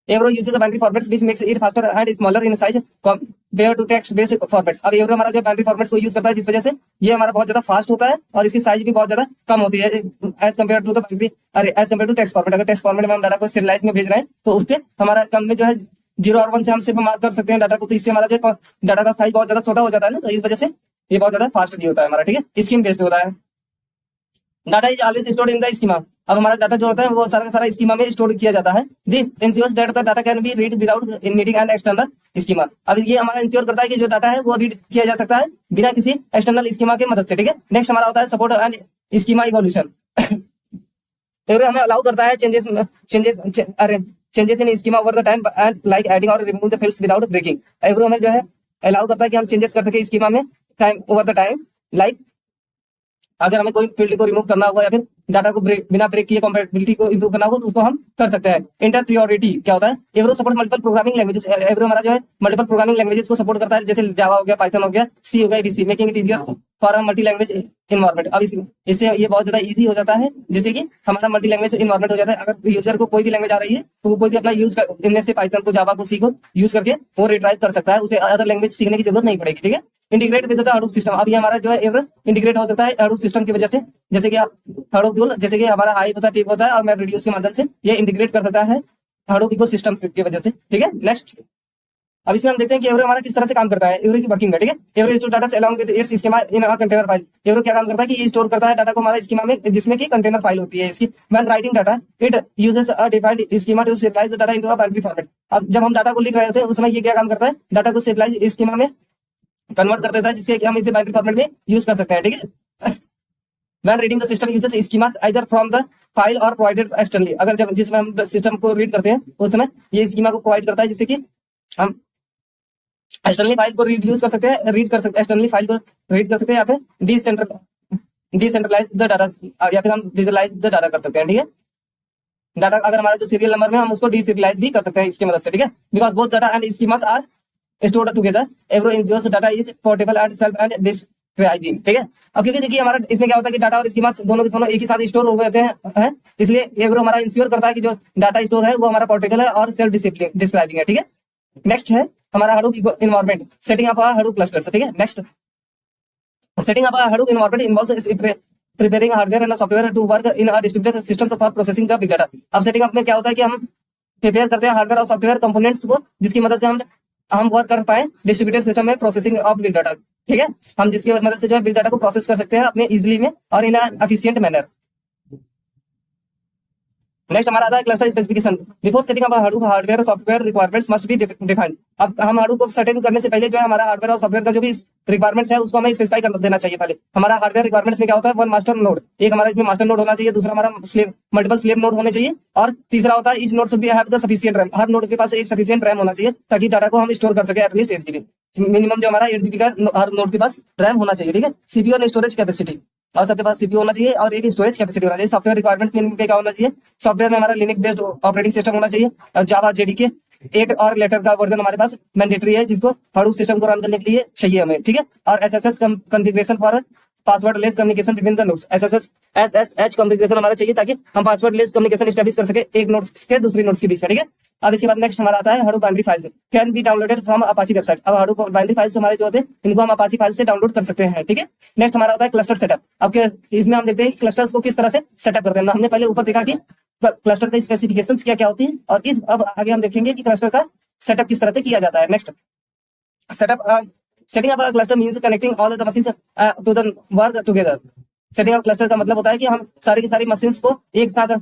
Avro uses the binary formats which makes it faster and smaller in size compared to text based formats। अब Avro हमारा जो binary formats को यूज करता है जिस वजह से ये हमारा बहुत ज्यादा फास्ट होता है और इसकी साइज भी बहुत ज्यादा कम होती है as compare to the as compare to text format. अगर टेक्स्ट फॉर्मेट में हम डाटा को सीरियलाइज में भेज रहे हैं तो उससे हमारा कम में जो है 0 और 1 से हम सिर्फ मार्क कर सकते हैं डाटा को, तो इससे हमारा जो डाटा का साइज बहुत ज्यादा छोटा हो जाता है ना, तो इस वजह से ये बहुत ज्यादा फास्ट भी होता है हमारा, ठीक है। स्कीम बेस्ड होता है। Data is always stored in the schema. अब हमारा डाटा जो होता है वो सारा का सारा स्कीमा में स्टोर किया जाता है। This ensures that the data can be read without needing an external schema. अब ये हमारा इंश्योर करता है कि जो डाटा है वो रीड किया जा सकता है बिना किसी एक्सटर्नल स्कीमा के मदद से, ठीक है। नेक्स्ट हमारा होता है सपोर्ट एंड स्कीमा इवोल्यूशन। हमें अलाउ करता है changes in schema over the time and like adding और removing the fields without breaking. Avro हमें जो है अलाउ करता है कि हम चेंजेस कर सके स्कीमा में time over the time, like अगर हमें कोई फील्ड को रिमूव करना होगा या फिर डाटा को बिना ब्रेक किए कंपैटिबिलिटी को इंप्रूव करना होगा तो उसको हम कर सकते हैं। इंटरप्रियोरिटी क्या होता है? एवरो सपोर्ट मल्टीपल प्रोग्रामिंग लैंग्वेजेस। एवरो हमारा जो है मल्टीपल प्रोग्रामिंग लैंग्वेजेस को सपोर्ट करता है, जैसे जावा हो गया, पाइथन हो गया, सी हो गया, DC, making it easier for a multi language environment. अब इससे ये बहुत ज्यादा इजी हो जाता है, जैसे कि हमारा मल्टी लैंग्वेज इन्वायरमेंट हो जाता है। अगर यूजर को कोई भी लैंग्वेज आ रही है तो वो कोई भी अपना यूज इनमें से पाइथन को, जावा को, सी को यूज करके वो रिट्राइव कर सकता है, उसे अदर लैंग्वेज सीखने की जरूरत नहीं पड़ेगी, ठीक है। Integrate with the Hadoop system. अब ये हमारा जो है एवरो इंटीग्रेट हो सकता है हडूप सिस्टम की वजह से, जैसे कि हडूप टूल, जैसे कि हमारा हाइव होता है, पीक होता है और मैप रेडियस के माध्यम से ये इंटीग्रेट कर सकता है हडूप इकोसिस्टम की वजह से, ठीक है। नेक्स्ट अब इसमें हम देखते हैं कि एवरो हमारा किस तरह से काम करता है, एवरो की वर्किंग है, ठीक है। Avro store data along with its schema in a container file. Avro क्या काम करता है कि ये स्टोर करता है डाटा को हमारा स्कीमा में, जिसमें कि कंटेनर फाइल होती है इसकी। When writing data it uses a defined schema to serialize the data into a binary format. अब जब हम डाटा को लिख रहे होते हैं उस समय ये क्या काम करता है, डाटा को सिरियलाइज स्कीमा में कन्वर्ट कर देता है जिससे कि हम इसे बाइनरी फॉर्मेट में यूज कर सकते हैं, ठीक है। When reading the system uses schemas either from the file or provided externally। अगर जब जिसमें हम सिस्टम को रीड करते हैं उस समय ये स्कीमा को प्रोवाइड करता है जिससे कि हम एक्सटर्नली फाइल को रीड कर सकते हैं, एक्सटर्नली फाइल को रीड कर सकते हैं या फिर डिसेंट्रलाइज द डाटा या फिर हम डिजिटलाइज द डाटा कर सकते हैं, ठीक है। डाटा अगर हमारा जो सीरियल नंबर में हम उसको डिसीरियलाइज भी कर सकते हैं इसकी मदद से, ठीक है। Because both data and schemas are stored together, Avro ensures data is portable and self and this describing, ठीक है। अब क्योंकि देखिए हमारा इसमें क्या होता है कि डाटा और स्कीमा दोनों के दोनों एक ही साथ स्टोर हो गए हैं, इसलिए ये ग्रुप हमारा इंश्योर करता है कि जो डाटा स्टोर है वो हमारा पोर्टेबल है और सेल्फ डिस्क्राइबिंग है, ठीक है। नेक्स्ट है हमारा Hadoop environment, setting up Hadoop clusters, ठीक है। Next, setting up a Hadoop environment involves preparing hardware and software to work in a distributed systems for processing the big data। अब setting up में क्या होता है कि हम प्रिपेयर करते हैं हार्डवेयर और सॉफ्टवेयर कंपोनेंट्स को, जिसकी मदद से हम वर्क कर पाए डिस्ट्रीब्यूटेड सिस्टम में प्रोसेसिंग ऑफ बिग डाटा, ठीक है। हम जिसकी मदद से जो है बिग डाटा को प्रोसेस कर सकते हैं अपने इजिली में और इन एफिशिएंट मैनर। नेक्स्ट हमारा आता है cluster specification. Before setting up Hadoop hardware software requirements must be defined. अब हम हडूप को सेटिंग करने से पहले जो है हमारा हार्डवेयर और सॉफ्टवेयर का जो भी रिक्वायरमेंट्स है उसको हमें स्पेसिफाई कर देना चाहिए। पहले हमारा हार्डवेयर रिक्वायरमेंट्स में क्या होता है, वन मास्टर नोड, एक हमारा इसमें मास्टर नोड होना चाहिए, दूसरा हमारा मल्टीपल स्लेव नोड होने चाहिए, और तीसरा होता है each node should be have the sufficient RAM. Her node के पास एक सफिशिएंट रैम होना चाहिए ताकि डाटा को हम स्टोर कर सके एटलीस्ट 8 GB। मिनिमम जो हमारा 8 GB का हर नोड के पास रैम होना चाहिए, ठीक है। सीपीयू और स्टोरेज कैपेसिटी, और सबके पास सीपीयू होना चाहिए और एक स्टोरेज कैपेसिटी होना चाहिए। सॉफ्टवेयर रिक्वायरमेंट्स में क्या होना चाहिए, सॉफ्टवेयर में हमारा लिनक्स बेस्ड ऑपरेटिंग सिस्टम होना चाहिए, और जावा जेडीके 8 और लेटर का वर्जन हमारे पास मैंडेटरी है जिसको हडूप सिस्टम को रन करने के लिए चाहिए हमें, ठीक है। और SSH configuration for password less communication between the nodes, SSH configuration हमारा चाहिए ताकि हम पासवर्ड लेस कम्युनिकेशन एस्टैब्लिश कर सके एक नोड्स के दूसरी नोड्स के बीच में, ठीक है। अब इसके बाद नेक्स्ट हमारा आता है Hadoop binary files can be downloaded from Apache website. अब हडूप बाइनरी फाइल्स हमारे जो होते हैं इनको हम अपाची फाइल से डाउनलोड कर सकते हैं, ठीक है। नेक्स्ट हमारा आता है क्लस्टर सेटअप। अब इसमें हम देखते हैं कि क्लस्टर्स को किस तरह से सेटअप करते हैं। हमने पहले ऊपर देखा कि क्लस्टर का स्पेसिफिकेशंस क्या क्या होती है, और अब आगे हम देखेंगे कि क्लस्टर का सेटअप किस तरह से किया जाता है। Next setting up cluster means connecting all the machines to the work together. Setting up cluster का मतलब होता है कि हम सारी की सारी मशीन्स को एक साथ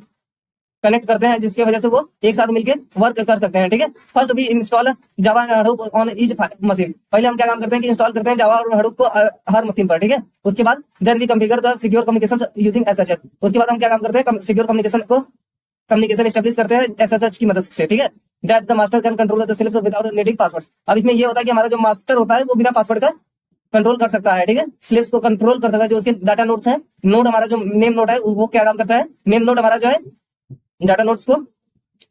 कनेक्ट करते हैं जिसकी वजह से वो एक साथ मिलकर वर्क कर सकते हैं, ठीक है। फर्स्ट भी install Java Hadoop on each machine. पहले हम क्या काम करते हैं कि इंस्टॉल करते हैं जावा और हडूप को हर मशीन पर, ठीक है। उसके बाद then we configure the secure communication using SSH. उसके बाद हम क्या काम करते हैं, सिक्योर कम्युनिकेशन एस्टैब्लिश करते हैं एसएसएच की मदद से, ठीक है। That the master can control the slaves without needing password. अब इसमें ये होता है कि हमारा जो मास्टर होता है वो बिना पासवर्ड का कंट्रोल कर सकता है, ठीक है। स्लिप्स को कंट्रोल कर सकता है, जो उसके डाटा नोड्स हैं। नोड हमारा जो नेम नोड है वो क्या काम करता है, नेम नोड हमारा जो है डाटा नोड्स को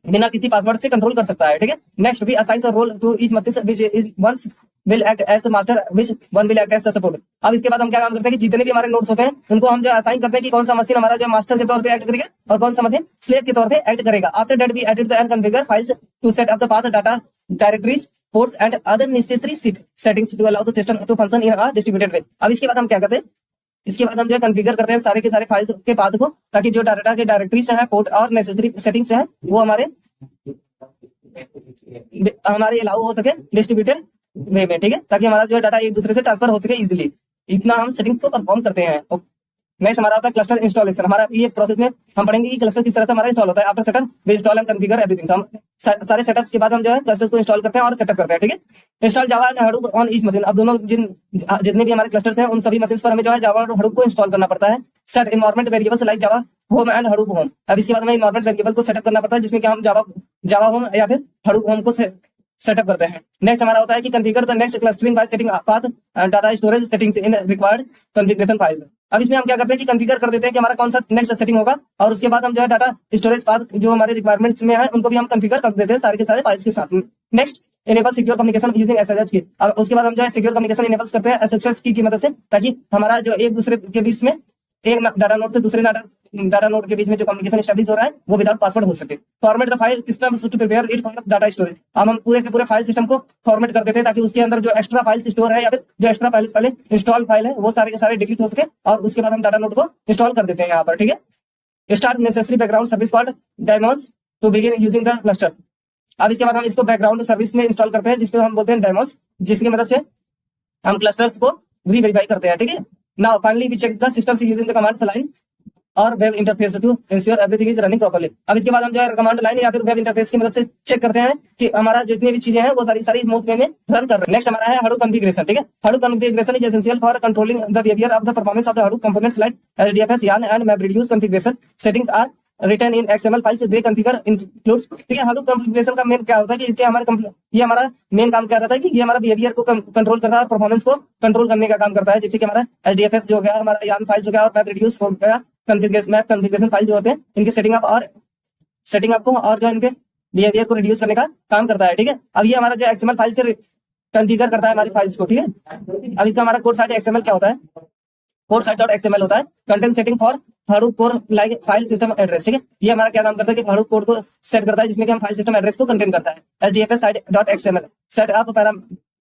बिना किसी पासवर्ड से कंट्रोल कर सकता है, ठीक है। नेक्स्ट भी assigns a role to each machine which is once will act as master which one will act as support. अब इसके बाद हम क्या काम करते हैं कि जितने भी हमारे नोड्स होते हैं उनको हम जो असाइन करते हैं कि कौन सा मशीन हमारा जो मास्टर के तौर पे एक्ट करेगा और कौन सा मशीन स्लेव के तौर पे एक्ट करेगा। After that we edit the and configure files to set up the path data directories ports and other necessary settings to allow the system to function in a distributed way। अब इसके बाद हम क्या करते हैं, इसके बाद हम जो कॉन्फ़िगर करते हैं सारे के सारे फाइल्स के पाथ को, ताकि जो डाटा के डायरेक्टरीज हैं, पोर्ट और नेसेसरी सेटिंग्स हैं वो हमारे अलाउ हो सके डिस्ट्रीब्यूटेड वे में, ठीक है, ताकि हमारा जो डाटा एक दूसरे से ट्रांसफर हो सके इजीली। इतना हम सेटिंग्स को परफॉर्म करते हैं। नेक्स्ट हमारा होता है क्लस्टर इंस्टॉलेशन। हमारा ये प्रोसेस में हम पढ़ेंगे कि क्लस्टर किस तरह से हमारा इंस्टॉल होता है। After setup we install and configure everything. हम सारे सेटअप्स के बाद हम जो है क्लस्टर्स को इंस्टॉल करते हैं और सेटअप करते हैं, ठीक है। Install Java and Hadoop on each machine. अब दोनों जितने भी हमारे क्लस्टर्स हैं उन सभी मशीन्स पर हमें जो है जावा और हडूप को इंस्टॉल करना पड़ता है। Set environment variables like Java home and Hadoop home. अब इसके बाद हमें एनवायरनमेंट वेरिएबल को सेटअप करना पड़ता है जिसमें कि हम जावा होम या फिर हडूप होम को सेटअप करते हैं। नेक्स्ट हमारा होता है कि configure the next clustering bye setting path and data storage settings in required configuration files. अब इसमें हम क्या करते हैं कि कॉन्फ़िगर कर देते हैं कि हमारा कौन सा नेक्स्ट सेटिंग होगा, और उसके बाद हम जो है डाटा स्टोरेज पाथ जो हमारे रिक्वायरमेंट्स में है उनको भी हम कॉन्फ़िगर कर देते हैं सारे के सारे फाइल्स के साथ। Next enable secure communication using SSH की। अब उसके बाद हम जो है सिक्योर कम्युनिकेशन इनेबल्स करते हैं एसएसएच की मदद से, ताकि हमारा जो एक दूसरे के बीच में एक डाटा नोड से दूसरे डाटा नोड के बीच में जो कम्युनिकेशन एस्टैब्लिश हो रहा है वो विदाउट पासवर्ड हो सके। Format the file system to prepare it for data storage. हम पूरे के पूरे फाइल सिस्टम को फॉर्मेट कर देते हैं ताकि उसके अंदर जो एक्स्ट्रा फाइल्स स्टोर है या फिर जो एक्स्ट्रा फाइल्स पहले इंस्टॉल फाइल है वो सारे के सारे डिलीट हो सके, और उसके बाद हम डाटा नोड को इंस्टॉल कर देते हैं यहाँ पर, ठीक है। Start necessary background service called daemons to begin using the cluster. अब इसके बाद हम इसको बैकग्राउंड सर्विस में इंस्टॉल करते हैं जिसको हम बोलते हैं डेमोस, जिसकी मदद से हम क्लस्टर्स को भी वेरीफाई करते हैं, ठीक है। Now finally we check the system using the commands line और web interface to ensure everything is running properly. अब इसके बाद हम जो है कमांड लाइन या फिर वेब इंटरफेस की मदद से चेक करते हैं कि हमारा जितनी भी चीजें हैं वो सारी स्मूथ वे में रन कर रहे हैं। नेक्स्ट हमारा है हडूप कॉन्फ़िगरेशन, ठीक है। Hadoop configuration is essential for controlling the behaviour of the performance of the Hadoop components like HDFS, YARN and MapReduce configuration settings are written in XML files they configure includes, ठीक है। Hadoop configuration का main क्या होता है कि इसके हमारा main काम क्या रहता है कि ये हमारा बिहेवियर को कंट्रोल करता है और परफॉर्मेंस को कंट्रोल करने का काम करता है, जैसे कि हमारा एचडीएफएस जो हो गया, हमारा यार्न फाइल्स हो गया और मैपरेड्यूस हो गया, कॉन्फ़िगरेशन फाइल जो होते हैं इनके सेटिंग अप को और जो इनके बिहेवियर को रिड्यूस करने का काम करता है, ठीक है। अब ये हमारा जो एक्सएमएल फाइल से कॉन्फ़िगर करता है हमारी फाइल्स को, ठीक है। अब इसका हमारा कोड साइट एक्सएमएल क्या होता है, कोड साइट डॉट एक्सएमएल होता है content setting for Hadoop core like file system address, ठीक है। ये हमारा क्या काम करता है कि Hadoop कोड को सेट करता है जिसमें कि हम फाइल सिस्टम एड्रेस को कंटेन करता है। HDFS site dot XML set up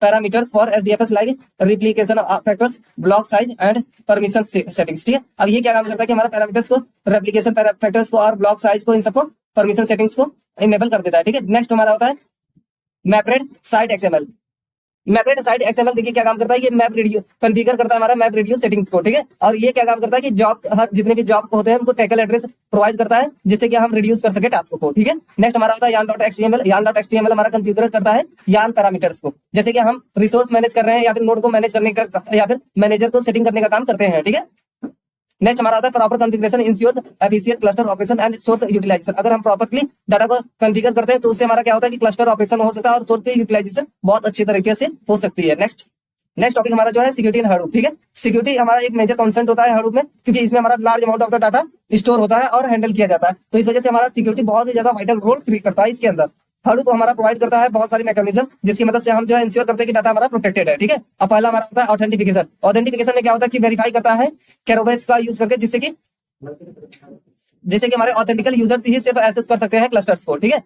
parameters for HDFS like replication factors, block size and permission settings, ठीक है। अब ये क्या काम करता है कि हमारा पैरामीटर्स को, रेप्लिकेशन फैक्टर्स को और ब्लॉक साइज को, इन सबको परमिशन सेटिंग्स को इनेबल कर देता है, ठीक है। नेक्स्ट हमारा होता है मैपरेड साइट एक्सएमएल। मैपरेड साइट एक्सएमएल देखिए क्या काम करता है, ये मैप रिड्यूस कॉन्फ़िगर करता है हमारा मैप रिड्यूस सेटिंग को, ठीक है। और ये क्या काम करता है कि जॉब, हर जितने भी जॉब होते हैं उनको टैगल एड्रेस प्रोवाइड करता है जिससे कि हम रिड्यूस कर सके टास्क को, ठीक है। नेक्स्ट हमारा होता है yarn डॉट एक्सटीएमएल। yarn डॉट एक्सटीएमएल हमारा कॉन्फ़िगर करता है yarn पैरामीटर्स को, जैसे कि हम रिसोर्स मैनेज कर रहे हैं या फिर नोड को मैनेज करने का या फिर मैनेजर को सेटिंग करने का काम करते हैं, ठीक है। नेक्स्ट हमारा आता है proper configuration ensures efficient cluster operation and source utilization. अगर हम प्रॉपर्ली डाटा को कॉन्फ़िगर करते हैं तो उससे हमारा क्या होता है कि क्लस्टर ऑपरेशन हो सकता है और सोर्स की यूटिलाइजेशन बहुत अच्छी तरीके से हो सकती है। नेक्स्ट टॉपिक हमारा जो है सिक्योरिटी इन Hadoop, ठीक है। सिक्योरिटी हमारा एक मेजर कॉन्सेप्ट होता है Hadoop में, क्योंकि इसमें हमारा large amount of the data store होता है और हैंडल किया जाता है, तो इस वजह से हमारा सिक्योरिटी बहुत ही ज्यादा वाइटल रोल प्ले करता है इसके अंदर। Hadoop हमारा प्रोवाइड करता है बहुत सारी मैकेनिज्म जिसकी मदद से हम जो है इंश्योर करते हैं कि डाटा हमारा प्रोटेक्टेड है, ठीक है। अब पहला हमारा होता है ऑथेंटिफिकेशन। ऑथेंटिफिकेशन में क्या होता है कि वेरीफाई करता है केरोबेस का यूज करके, जिससे कि हमारे ऑथेंटिकल यूजर ही सिर्फ एक्सेस कर सकते हैं क्लस्टर्स को, ठीक है।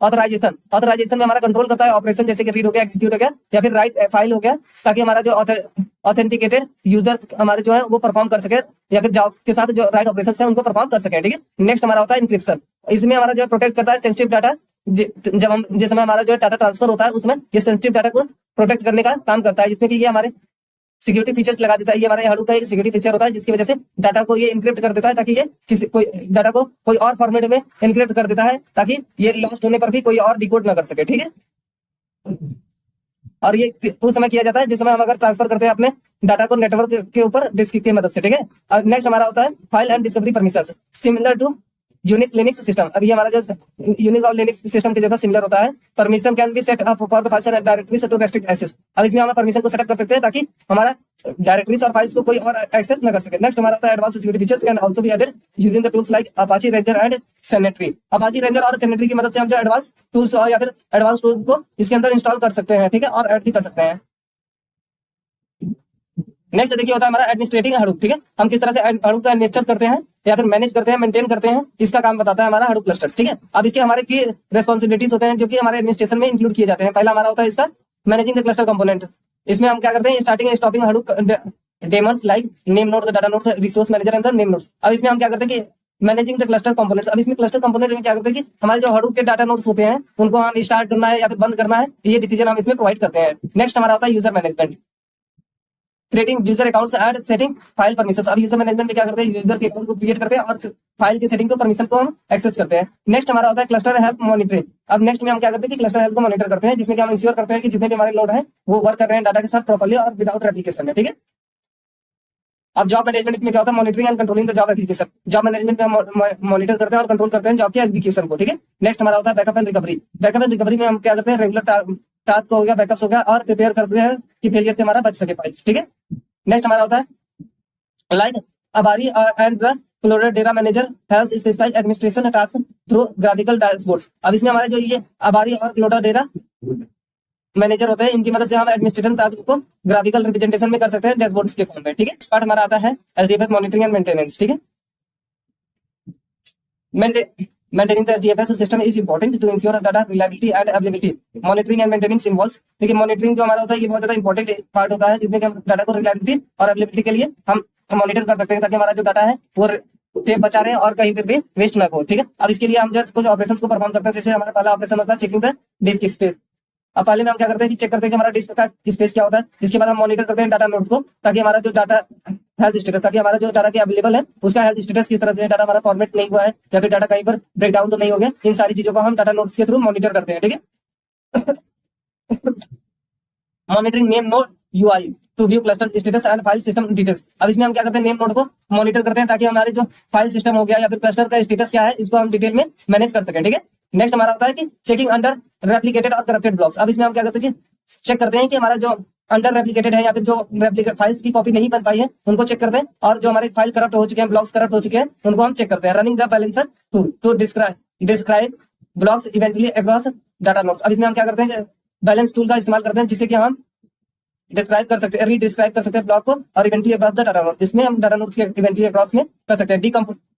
ऑथराइजेशन में हमारा कंट्रोल करता है ऑपरेशन, जैसे कि रीड हो गया, एग्जीक्यूट हो गया या फिर राइट फाइल हो गया, ताकि हमारा जो ऑथेंटिकेटेड यूजर हमारे जो है वो परफॉर्म कर सके या फिर जॉब्स के साथ जो राइट ऑपरेशन है उनको परफॉर्म कर सके, ठीक है। नेक्स्ट हमारा होता है इंक्रिप्शन। इसमें हमारा जो प्रोटेक्ट करता है सेंसिटिव डाटा, जब हम जिस समय हमारा जो डाटा ट्रांसफर होता है उसमें ये सेंसिटिव डाटा को प्रोटेक्ट करने का काम करता है, जिसमें कि ये हमारे सिक्योरिटी फीचर्स लगा देता है। ये हमारे Hadoop का एक सिक्योरिटी फीचर होता है जिसकी वजह से डाटा को ये इनक्रिप्ट कर देता है, ताकि ये किसी कोई डाटा को कोई और फॉर्मेट में इनक्रिप्ट कर देता है ताकि ये लॉस्ट होने पर भी कोई और डिकोड ना कर सके, ठीक है। और ये उस समय किया जाता है जिस समय हम अगर ट्रांसफर करते हैं अपने डाटा को नेटवर्क के ऊपर डिस्क की मदद से, ठीक है। और नेक्स्ट हमारा होता है file and discovery permission similar to Unix Linux system. अब ये हमारा जो यूनिक्स और लिनक्स सिस्टम के जैसा सिमिलर होता है। Permission can be set up for files and directories to restrict access. अब इसमें हम परमिशन को सेटअप कर सकते हैं ताकि हमारा डायरेक्टरीज और फाइल्स को कोई और एक्सेस न कर सके। नेक्स्ट हमारा होता है advance security features can also be added using the tools like Apache Ranger and Sentry. Apache Ranger और सेनेटरी की मदद से हम जो एडवांस टूल्स या फिर एडवांस टूल्स को इसके अंदर इंस्टॉल कर सकते हैं, ठीक है, और ऐड भी कर सकते हैं। नेक्स्ट देखिए होता है हमारा एडमिनिस्ट्रेटिंग Hadoop, ठीक है। हम किस तरह से Hadoop का एडमिनिस्ट्रेट करते हैं या फिर मैनेज करते हैं, मेंटेन करते हैं, इसका काम बताता है हमारा Hadoop क्लस्टर्स, ठीक है। अब इसके हमारे की रेस्पॉन्सिबिलिटीज होते हैं जो कि हमारे एडमिनिस्ट्रेशन में इंक्लूड किए जाते हैं। पहला हमारा होता है इसका मैनेजिंग द क्लस्टर कंपोनेंट। इसमें हम क्या करते हैं, starting and stopping Hadoop Demons like name node, data nodes, resource manager and the name nodes. अब इसमें हम क्या करते हैं कि मैनेजिंग द क्लस्टर कंपोनेंट्स। अब इसमें क्लस्टर कंपोनेंट में क्या करते हैं कि हमारे जो Hadoop के डाटा नोड्स होते हैं उनको हम स्टार्ट करना है या फिर बंद करना है, ये डिसीजन हम इसमें प्रोवाइड करते हैं। नेक्स्ट हमारा होता है user management, creating user accounts and setting file permissions. अब यूजर मैनेजमेंट में क्या करते हैं, यूजर के अकाउंट को क्रिएट करते हैं और फाइल की सेटिंग को, परमिशन को हम एक्सेस करते हैं। नेक्स्ट हमारा होता है क्लस्टर हेल्थ मॉनिटरिंग। अब नेक्स्ट में हम क्या करते हैं कि क्लस्टर हेल्थ को मॉनिटर करते हैं, जिसमें कि हम इंश्योर करते हैं कि जितने भी हमारे नोड हैं वो वर्क कर रहे हैं डाटा के साथ प्रॉपर्ली और विदाउट रेप्लिकेशन में, ठीक है। अब जॉब मैनेजमेंट में क्या होता है, monitoring and controlling the job execution. Job management में हम मॉनिटर करते हैं और कंट्रोल करते हैं जॉब के एग्जीक्यूशन को, ठीक है। नेक्स्ट हमारा होता है backup and recovery. Backup and recovery में हम क्या करते हैं, रेगुलर टास्क हो गया, बैकअप्स हो गया, और प्रिपेयर करते हैं कि फेलियर से हमारा बच सके फाइल्स, ठीक है। नेक्स्ट हमारा होता है like Ambari and the Cloudera manager helps specified administration task through graphical dashboards. अब इसमें हमारे जो ये अबारी और क्लोराडेरा मैनेजर होते हैं, इनकी मदद से हम एडमिनिस्ट्रेशन टास्क को ग्राफिकल रिप्रेजेंटेशन में कर सकते हैं डैशबोर्ड्स के फॉर्म में, ठीक है। पार्ट हमारा आता है HDFS मॉनिटरिंग एंड मेंटेनेंस, ठीक है। Maintaining the HDFS system is important to ensure data reliability and availability. Monitoring and maintenance involves, देखिए मॉनिटरिंग जो हमारा होता है ये बहुत ज्यादा इंपॉर्टेंट पार्ट होता है, जिसमें कि हम डाटा को रिलायबिलिटी और अवेलेबिलिटी के लिए हम मॉनिटर कर सकते हैं ताकि हमारा जो डाटा है वो टेप बचा रहे और कहीं पर भी वेस्ट ना हो, ठीक है। अब इसके लिए हम जो कुछ ऑपरेशंस को परफॉर्म करते हैं, जैसे हमारा पहला ऑपरेशन होता है चेकिंग द डिस्क स्पेस। अब पहले में हम क्या करते हैं कि चेक करते हैं कि हमारा डिस्क का स्पेस क्या होता है। इसके बाद हम मॉनिटर करते हैं डाटा नोड्स को, ताकि हमारा जो डाटा हेल्थ स्टेटस, ताकि हमारा जो डाटा के अवेलेबल है उसका हेल्थ स्टेटस किस तरह से, डाटा हमारा फॉर्मेट नहीं हुआ है या फिर डाटा कहीं पर ब्रेक डाउन तो नहीं हो गया, इन सारी चीजों को हम डाटा नोड्स के थ्रू मॉनिटर करते हैं, ठीक है। Monitoring name node UI to view cluster status and file system details. अब इसमें हम क्या करते हैं, नेम नोड को मॉनिटर करते हैं ताकि हमारे जो फाइल सिस्टम हो गया या फिर क्लस्टर का स्टेटस क्या है इसको हम डिटेल में मैनेज कर सकें, ठीक है। नेक्स्ट हमारा होता है कि चेकिंग अंडर रेप्लिकेटेड और करप्टेड ब्लॉक्स। अब इसमें हम क्या करते हैं, चेक करते हैं कि हमारा जो अंडर रेप्लिकेटेड है या फिर जो रेप्लिकेट फाइल्स की कॉपी नहीं बन पाई है उनको चेक करते हैं, और जो हमारे फाइल करप्ट हो चुके हैं, ब्लॉक्स करप्ट हो चुके हैं, उनको हम चेक करते हैं। Running the balancer to describe blocks eventually across data nodes. अब इसमें हम क्या करते हैं, बैलेंस टूल का इस्तेमाल करते हैं, जिससे कि हम डिस्क्राइब कर सकते हैं, रीडिस्क्राइब कर सकते हैं ब्लॉक को और इवेंटली अक्रॉस द डाटा नोड। इसमें हम डाटा नोड्स के इवेंटली अक्रॉस में कर सकते हैं।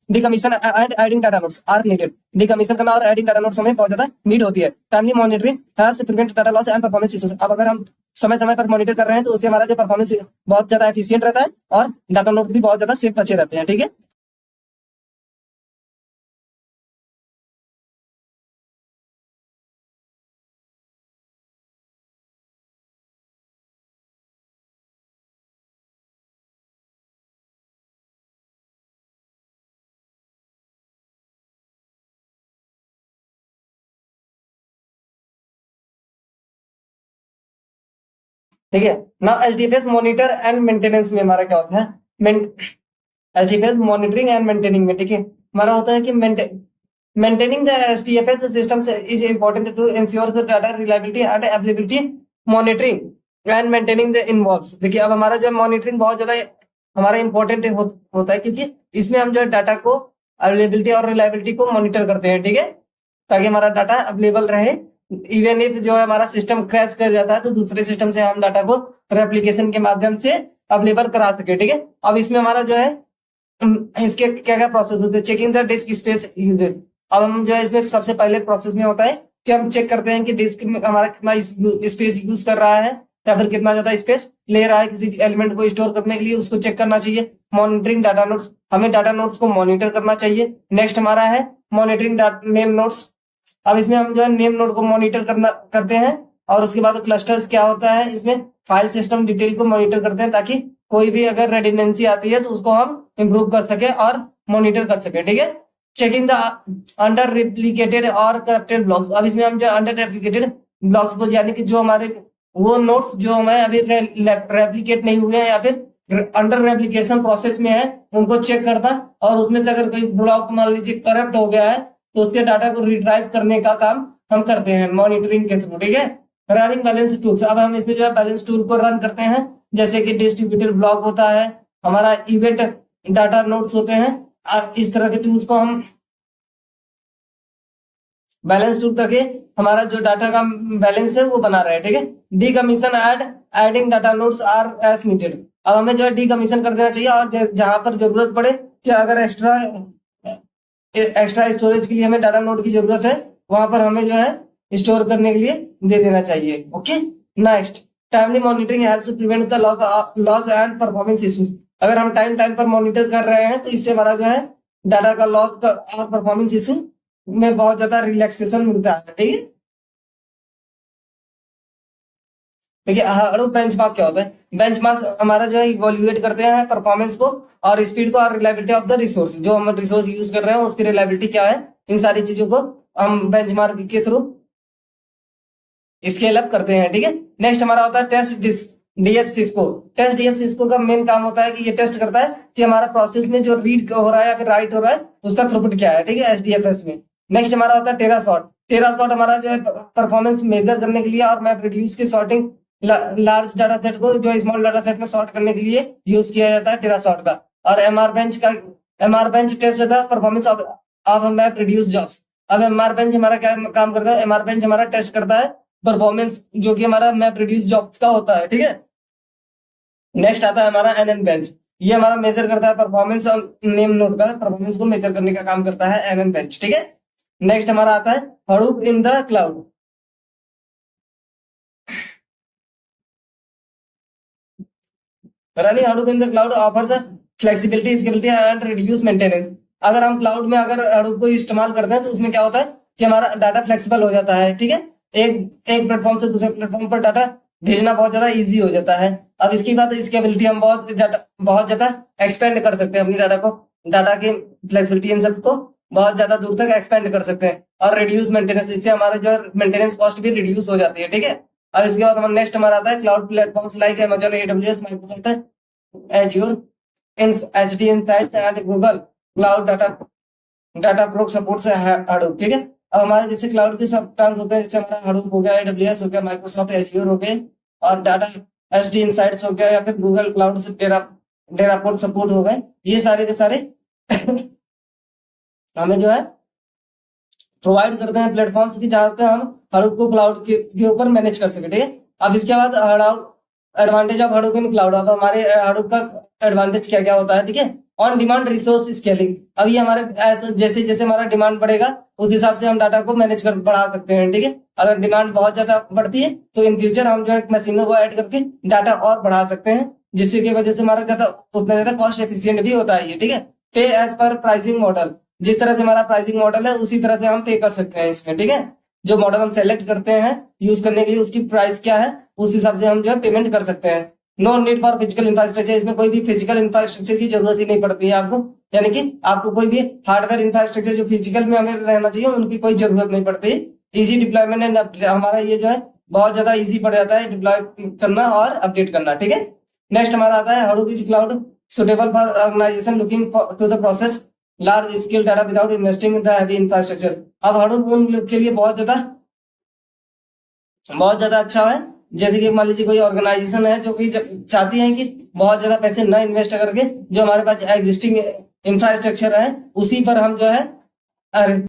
Decommission and adding data nodes are needed. Decommission करना और एडिंग डाटा नोड्स हमें बहुत ज्यादा नीड होती है। Timely monitoring helps prevent data loss and performance issues. अब अगर हम समय समय पर मॉनिटर कर रहे हैं तो उससे हमारा जो परफॉर्मेंस बहुत ज्यादा एफिशिएंट रहता है और डाटा नोड्स भी बहुत ज्यादा सेफ अच्छे रहते हैं। ठीक है, ठीक है ना। एचडीएफएस मॉनिटर एंड मेंटेनेंस में हमारा क्या होता है, एचडीएफएस मॉनिटरिंग एंड मेंटेनिंग में, ठीक है, हमारा होता है कि maintaining the HDFS systems is important to ensure the data reliability and availability. Monitoring and maintaining the involves, देखिए अब हमारा जो मॉनिटरिंग बहुत ज्यादा हमारा इंपॉर्टेंट होता है, क्योंकि इसमें हम जो है डाटा को अवेलेबिलिटी और रिलायबिलिटी को मॉनिटर करते हैं, ठीक है, ताकि हमारा डाटा अवेलेबल रहे। इवन इफ जो है हमारा सिस्टम क्रैश कर जाता है तो दूसरे सिस्टम से हम डाटा को रेप्लिकेशन के माध्यम से अवेलेबल करा सके, ठीक है। अब इसमें हमारा जो है इसके क्या क्या प्रोसेस होते हैं, checking the disk space usage. अब हम जो है इसमें सबसे पहले प्रोसेस में होता है कि हम चेक करते हैं कि डिस्क में हमारा कितना स्पेस यूज कर रहा है या फिर कितना ज्यादा स्पेस ले रहा है किसी एलिमेंट को स्टोर करने के लिए, उसको चेक करना चाहिए। मॉनिटरिंग डाटा नोट्स, हमें डाटा नोट्स को मॉनिटर करना चाहिए। नेक्स्ट हमारा है मॉनिटरिंग नेम नोट्स। अब इसमें हम जो है नेम नोड को मॉनिटर करते हैं और उसके बाद क्लस्टर्स क्या होता है, इसमें फाइल सिस्टम डिटेल को मॉनिटर करते हैं ताकि कोई भी अगर रेडिडेंसी आती है तो उसको हम इंप्रूव कर सके और मॉनिटर कर सके, ठीक है। चेकिंग द अंडर रेप्लिकेटेड और करप्टेड ब्लॉक्स। अब इसमें हम जो अंडर रेप्लिकेटेड ब्लॉक्स को, यानी कि जो हमारे वो नोट्स जो हमें अभी रेप्लिकेट नहीं हुए हैं या फिर अंडर रेप्लिकेशन प्रोसेस में है, उनको चेक करना और उसमें से अगर कोई ब्लॉक मान लीजिए करप्ट हो गया है तो उसके डाटा को रिट्राइव करने का काम हम करते हैं मॉनिटरिंग के थ्रू, ठीक है। रनिंग बैलेंस टूल्स, अब हम इसमें जो है बैलेंस टूल को रन करते हैं, जैसे कि डिस्ट्रीब्यूटेड ब्लॉक होता है, हमारा इवेंट डाटा नोट्स होते हैं। अब इस तरह के टूल्स को हम बैलेंस टूल तक हमारा जो डाटा का बैलेंस है वो बना रहे हैं, ठीक है। Decommission adding data notes are as needed. अब हमें जो है डीकमीशन कर देना चाहिए और जहां पर जरूरत पड़े कि अगर एक्स्ट्रा स्टोरेज के लिए हमें डाटा नोट की जरूरत है, वहां पर हमें जो है स्टोर करने के लिए दे देना चाहिए। Okay, next timely monitoring helps prevent the loss and performance issues. अगर हम टाइम टाइम पर मॉनिटर कर रहे हैं तो इससे हमारा जो है डाटा का लॉस और परफॉर्मेंस इशू में बहुत ज्यादा रिलैक्सेशन मिलता है, ठीक है। देखिए हडूप बेंचमार्क क्या होता है, बेंचमार्क हमारा जो है इवोल्यूएट करते हैं परफॉर्मेंस को और स्पीड को और रिलायबिलिटी ऑफ द रिसोर्स, जो हम रिसोर्स यूज कर रहे हैं उसकी रिलायबिलिटी क्या है, इन सारी चीजों को हम बेंचमार्क के थ्रू स्केल अप करते हैं, ठीक है। नेक्स्ट हमारा होता है test DF Cisco. Test DF Cisco का मेन काम होता है कि ये टेस्ट करता है कि हमारा प्रोसेस में जो रीड हो रहा है या फिर राइट हो रहा है उसका थ्रूपुट क्या है, ठीक है, एचडीएफएस में। नेक्स्ट हमारा होता है टेरासॉर्ट। टेरासॉर्ट हमारा जो है परफॉर्मेंस मेजर करने के लिए और मैप रिड्यूस के सॉर्टिंग लार्ज डाटा सेट को जो स्मॉल डाटा सेट में सॉर्ट करने के लिए यूज किया जाता है टेरासॉर्ट का। और एमआर बेंच टेस्ट होता है performance of map reduce jobs. अब एमआर बेंच हमारा क्या काम करता है, एमआर बेंच हमारा टेस्ट करता है परफॉर्मेंस जो कि हमारा मैप रिड्यूस जॉब्स का होता है, ठीक है। नेक्स्ट आता है हमारा एनएन बेंच, ये हमारा मेजर करता है परफॉर्मेंस और नेम नोड का परफॉर्मेंस को मेजर करने का काम करता है एनएन बेंच, ठीक है। नेक्स्ट हमारा आता है Hadoop in the cloud. Running Hadoop in the cloud offers flexibility, scalability and reduce maintenance. अगर हम क्लाउड में अगर हडूप को इस्तेमाल करते हैं तो उसमें क्या होता है कि हमारा डाटा फ्लेक्सिबल हो जाता है, ठीक है। एक प्लेटफॉर्म से दूसरे प्लेटफॉर्म पर डाटा भेजना बहुत ज्यादा इजी हो जाता है। अब इसकी बात स्केलेबिलिटी, हम बहुत ज्यादा एक्सपेंड कर सकते हैं अपनी डाटा की फ्लेक्सिबिलिटी इन सब को बहुत ज्यादा दूर तक एक्सपेंड कर सकते हैं। और रिड्यूस मेंटेनेंस, इससे हमारे जो मेंटेनेंस कॉस्ट भी रिड्यूस हो जाती है, ठीक है। अब इसके बाद नेक्स्ट हमारा आता है cloud platforms like Amazon, AWS, Microsoft azure, HD insights and Google cloud data pro supports Hadoop, ठीक है। अब हमारे जैसे क्लाउड के सब टर्म्स होते हैं, जैसे हमारा हडूप हो गया, एडब्ल्यूएस हो गया, माइक्रोसॉफ्ट एज्योर हो गए और डाटा एचडी इनसाइट्स हो गया या फिर गूगल क्लाउड से डेटापोर्ट सपोर्ट हो गए, ये सारे के सारे हमें जो है प्रोवाइड करते हैं प्लेटफॉर्म्स की, जहां पे हम हडूप को क्लाउड के ऊपर मैनेज कर सके, ठीक है। अब इसके बाद advantage of Hadoop in cloud. अब हमारे हडूप का एडवांटेज क्या क्या होता है, ठीक है। ऑन डिमांड रिसोर्स स्केलिंग, अब ये हमारे जैसे जैसे हमारा डिमांड बढ़ेगा उस हिसाब से हम डाटा को मैनेज कर बढ़ा सकते हैं, ठीक है। अगर डिमांड बहुत ज्यादा बढ़ती है तो इन फ्यूचर हम जो है मशीनों को ऐड करके डाटा और बढ़ा सकते हैं, जिससे की वजह से हमारा ज्यादा उतना ज्यादा कॉस्ट एफिशिएंट भी होता है ये, ठीक है। पे एज पर प्राइसिंग मॉडल, जिस तरह से हमारा प्राइसिंग मॉडल है उसी तरह से हम पे कर सकते हैं इसमें, ठीक है। जो मॉडल हम सेलेक्ट करते हैं यूज करने के लिए उसकी प्राइस क्या है उस हिसाब से हम जो है पेमेंट कर सकते हैं। No need for physical infrastructure, इसमें कोई भी फिजिकल इंफ्रास्ट्रक्चर की जरूरत ही नहीं पड़ती है आपको, यानी कि आपको कोई भी हार्डवेयर इंफ्रास्ट्रक्चर जो फिजिकल में हमें रहना चाहिए उनकी कोई जरूरत नहीं पड़ती। इजी डिप्लॉयमेंट एंड हमारा ये जो है बहुत ज्यादा इजी पड़ जाता है डिप्लॉय करना और अपडेट करना, ठीक है। नेक्स्ट हमारा आता है Hadoop is cloud suitable for organization looking to the process large scale data without investing in the heavy infrastructure. अब हडूप उन लोग के लिए बहुत ज्यादा अच्छा है, जैसे कि मान लीजिए कोई ऑर्गेनाइजेशन है जो कि चाहती है कि बहुत ज्यादा पैसे न इन्वेस्ट करके जो हमारे पास एग्जिस्टिंग इंफ्रास्ट्रक्चर है उसी पर हम जो है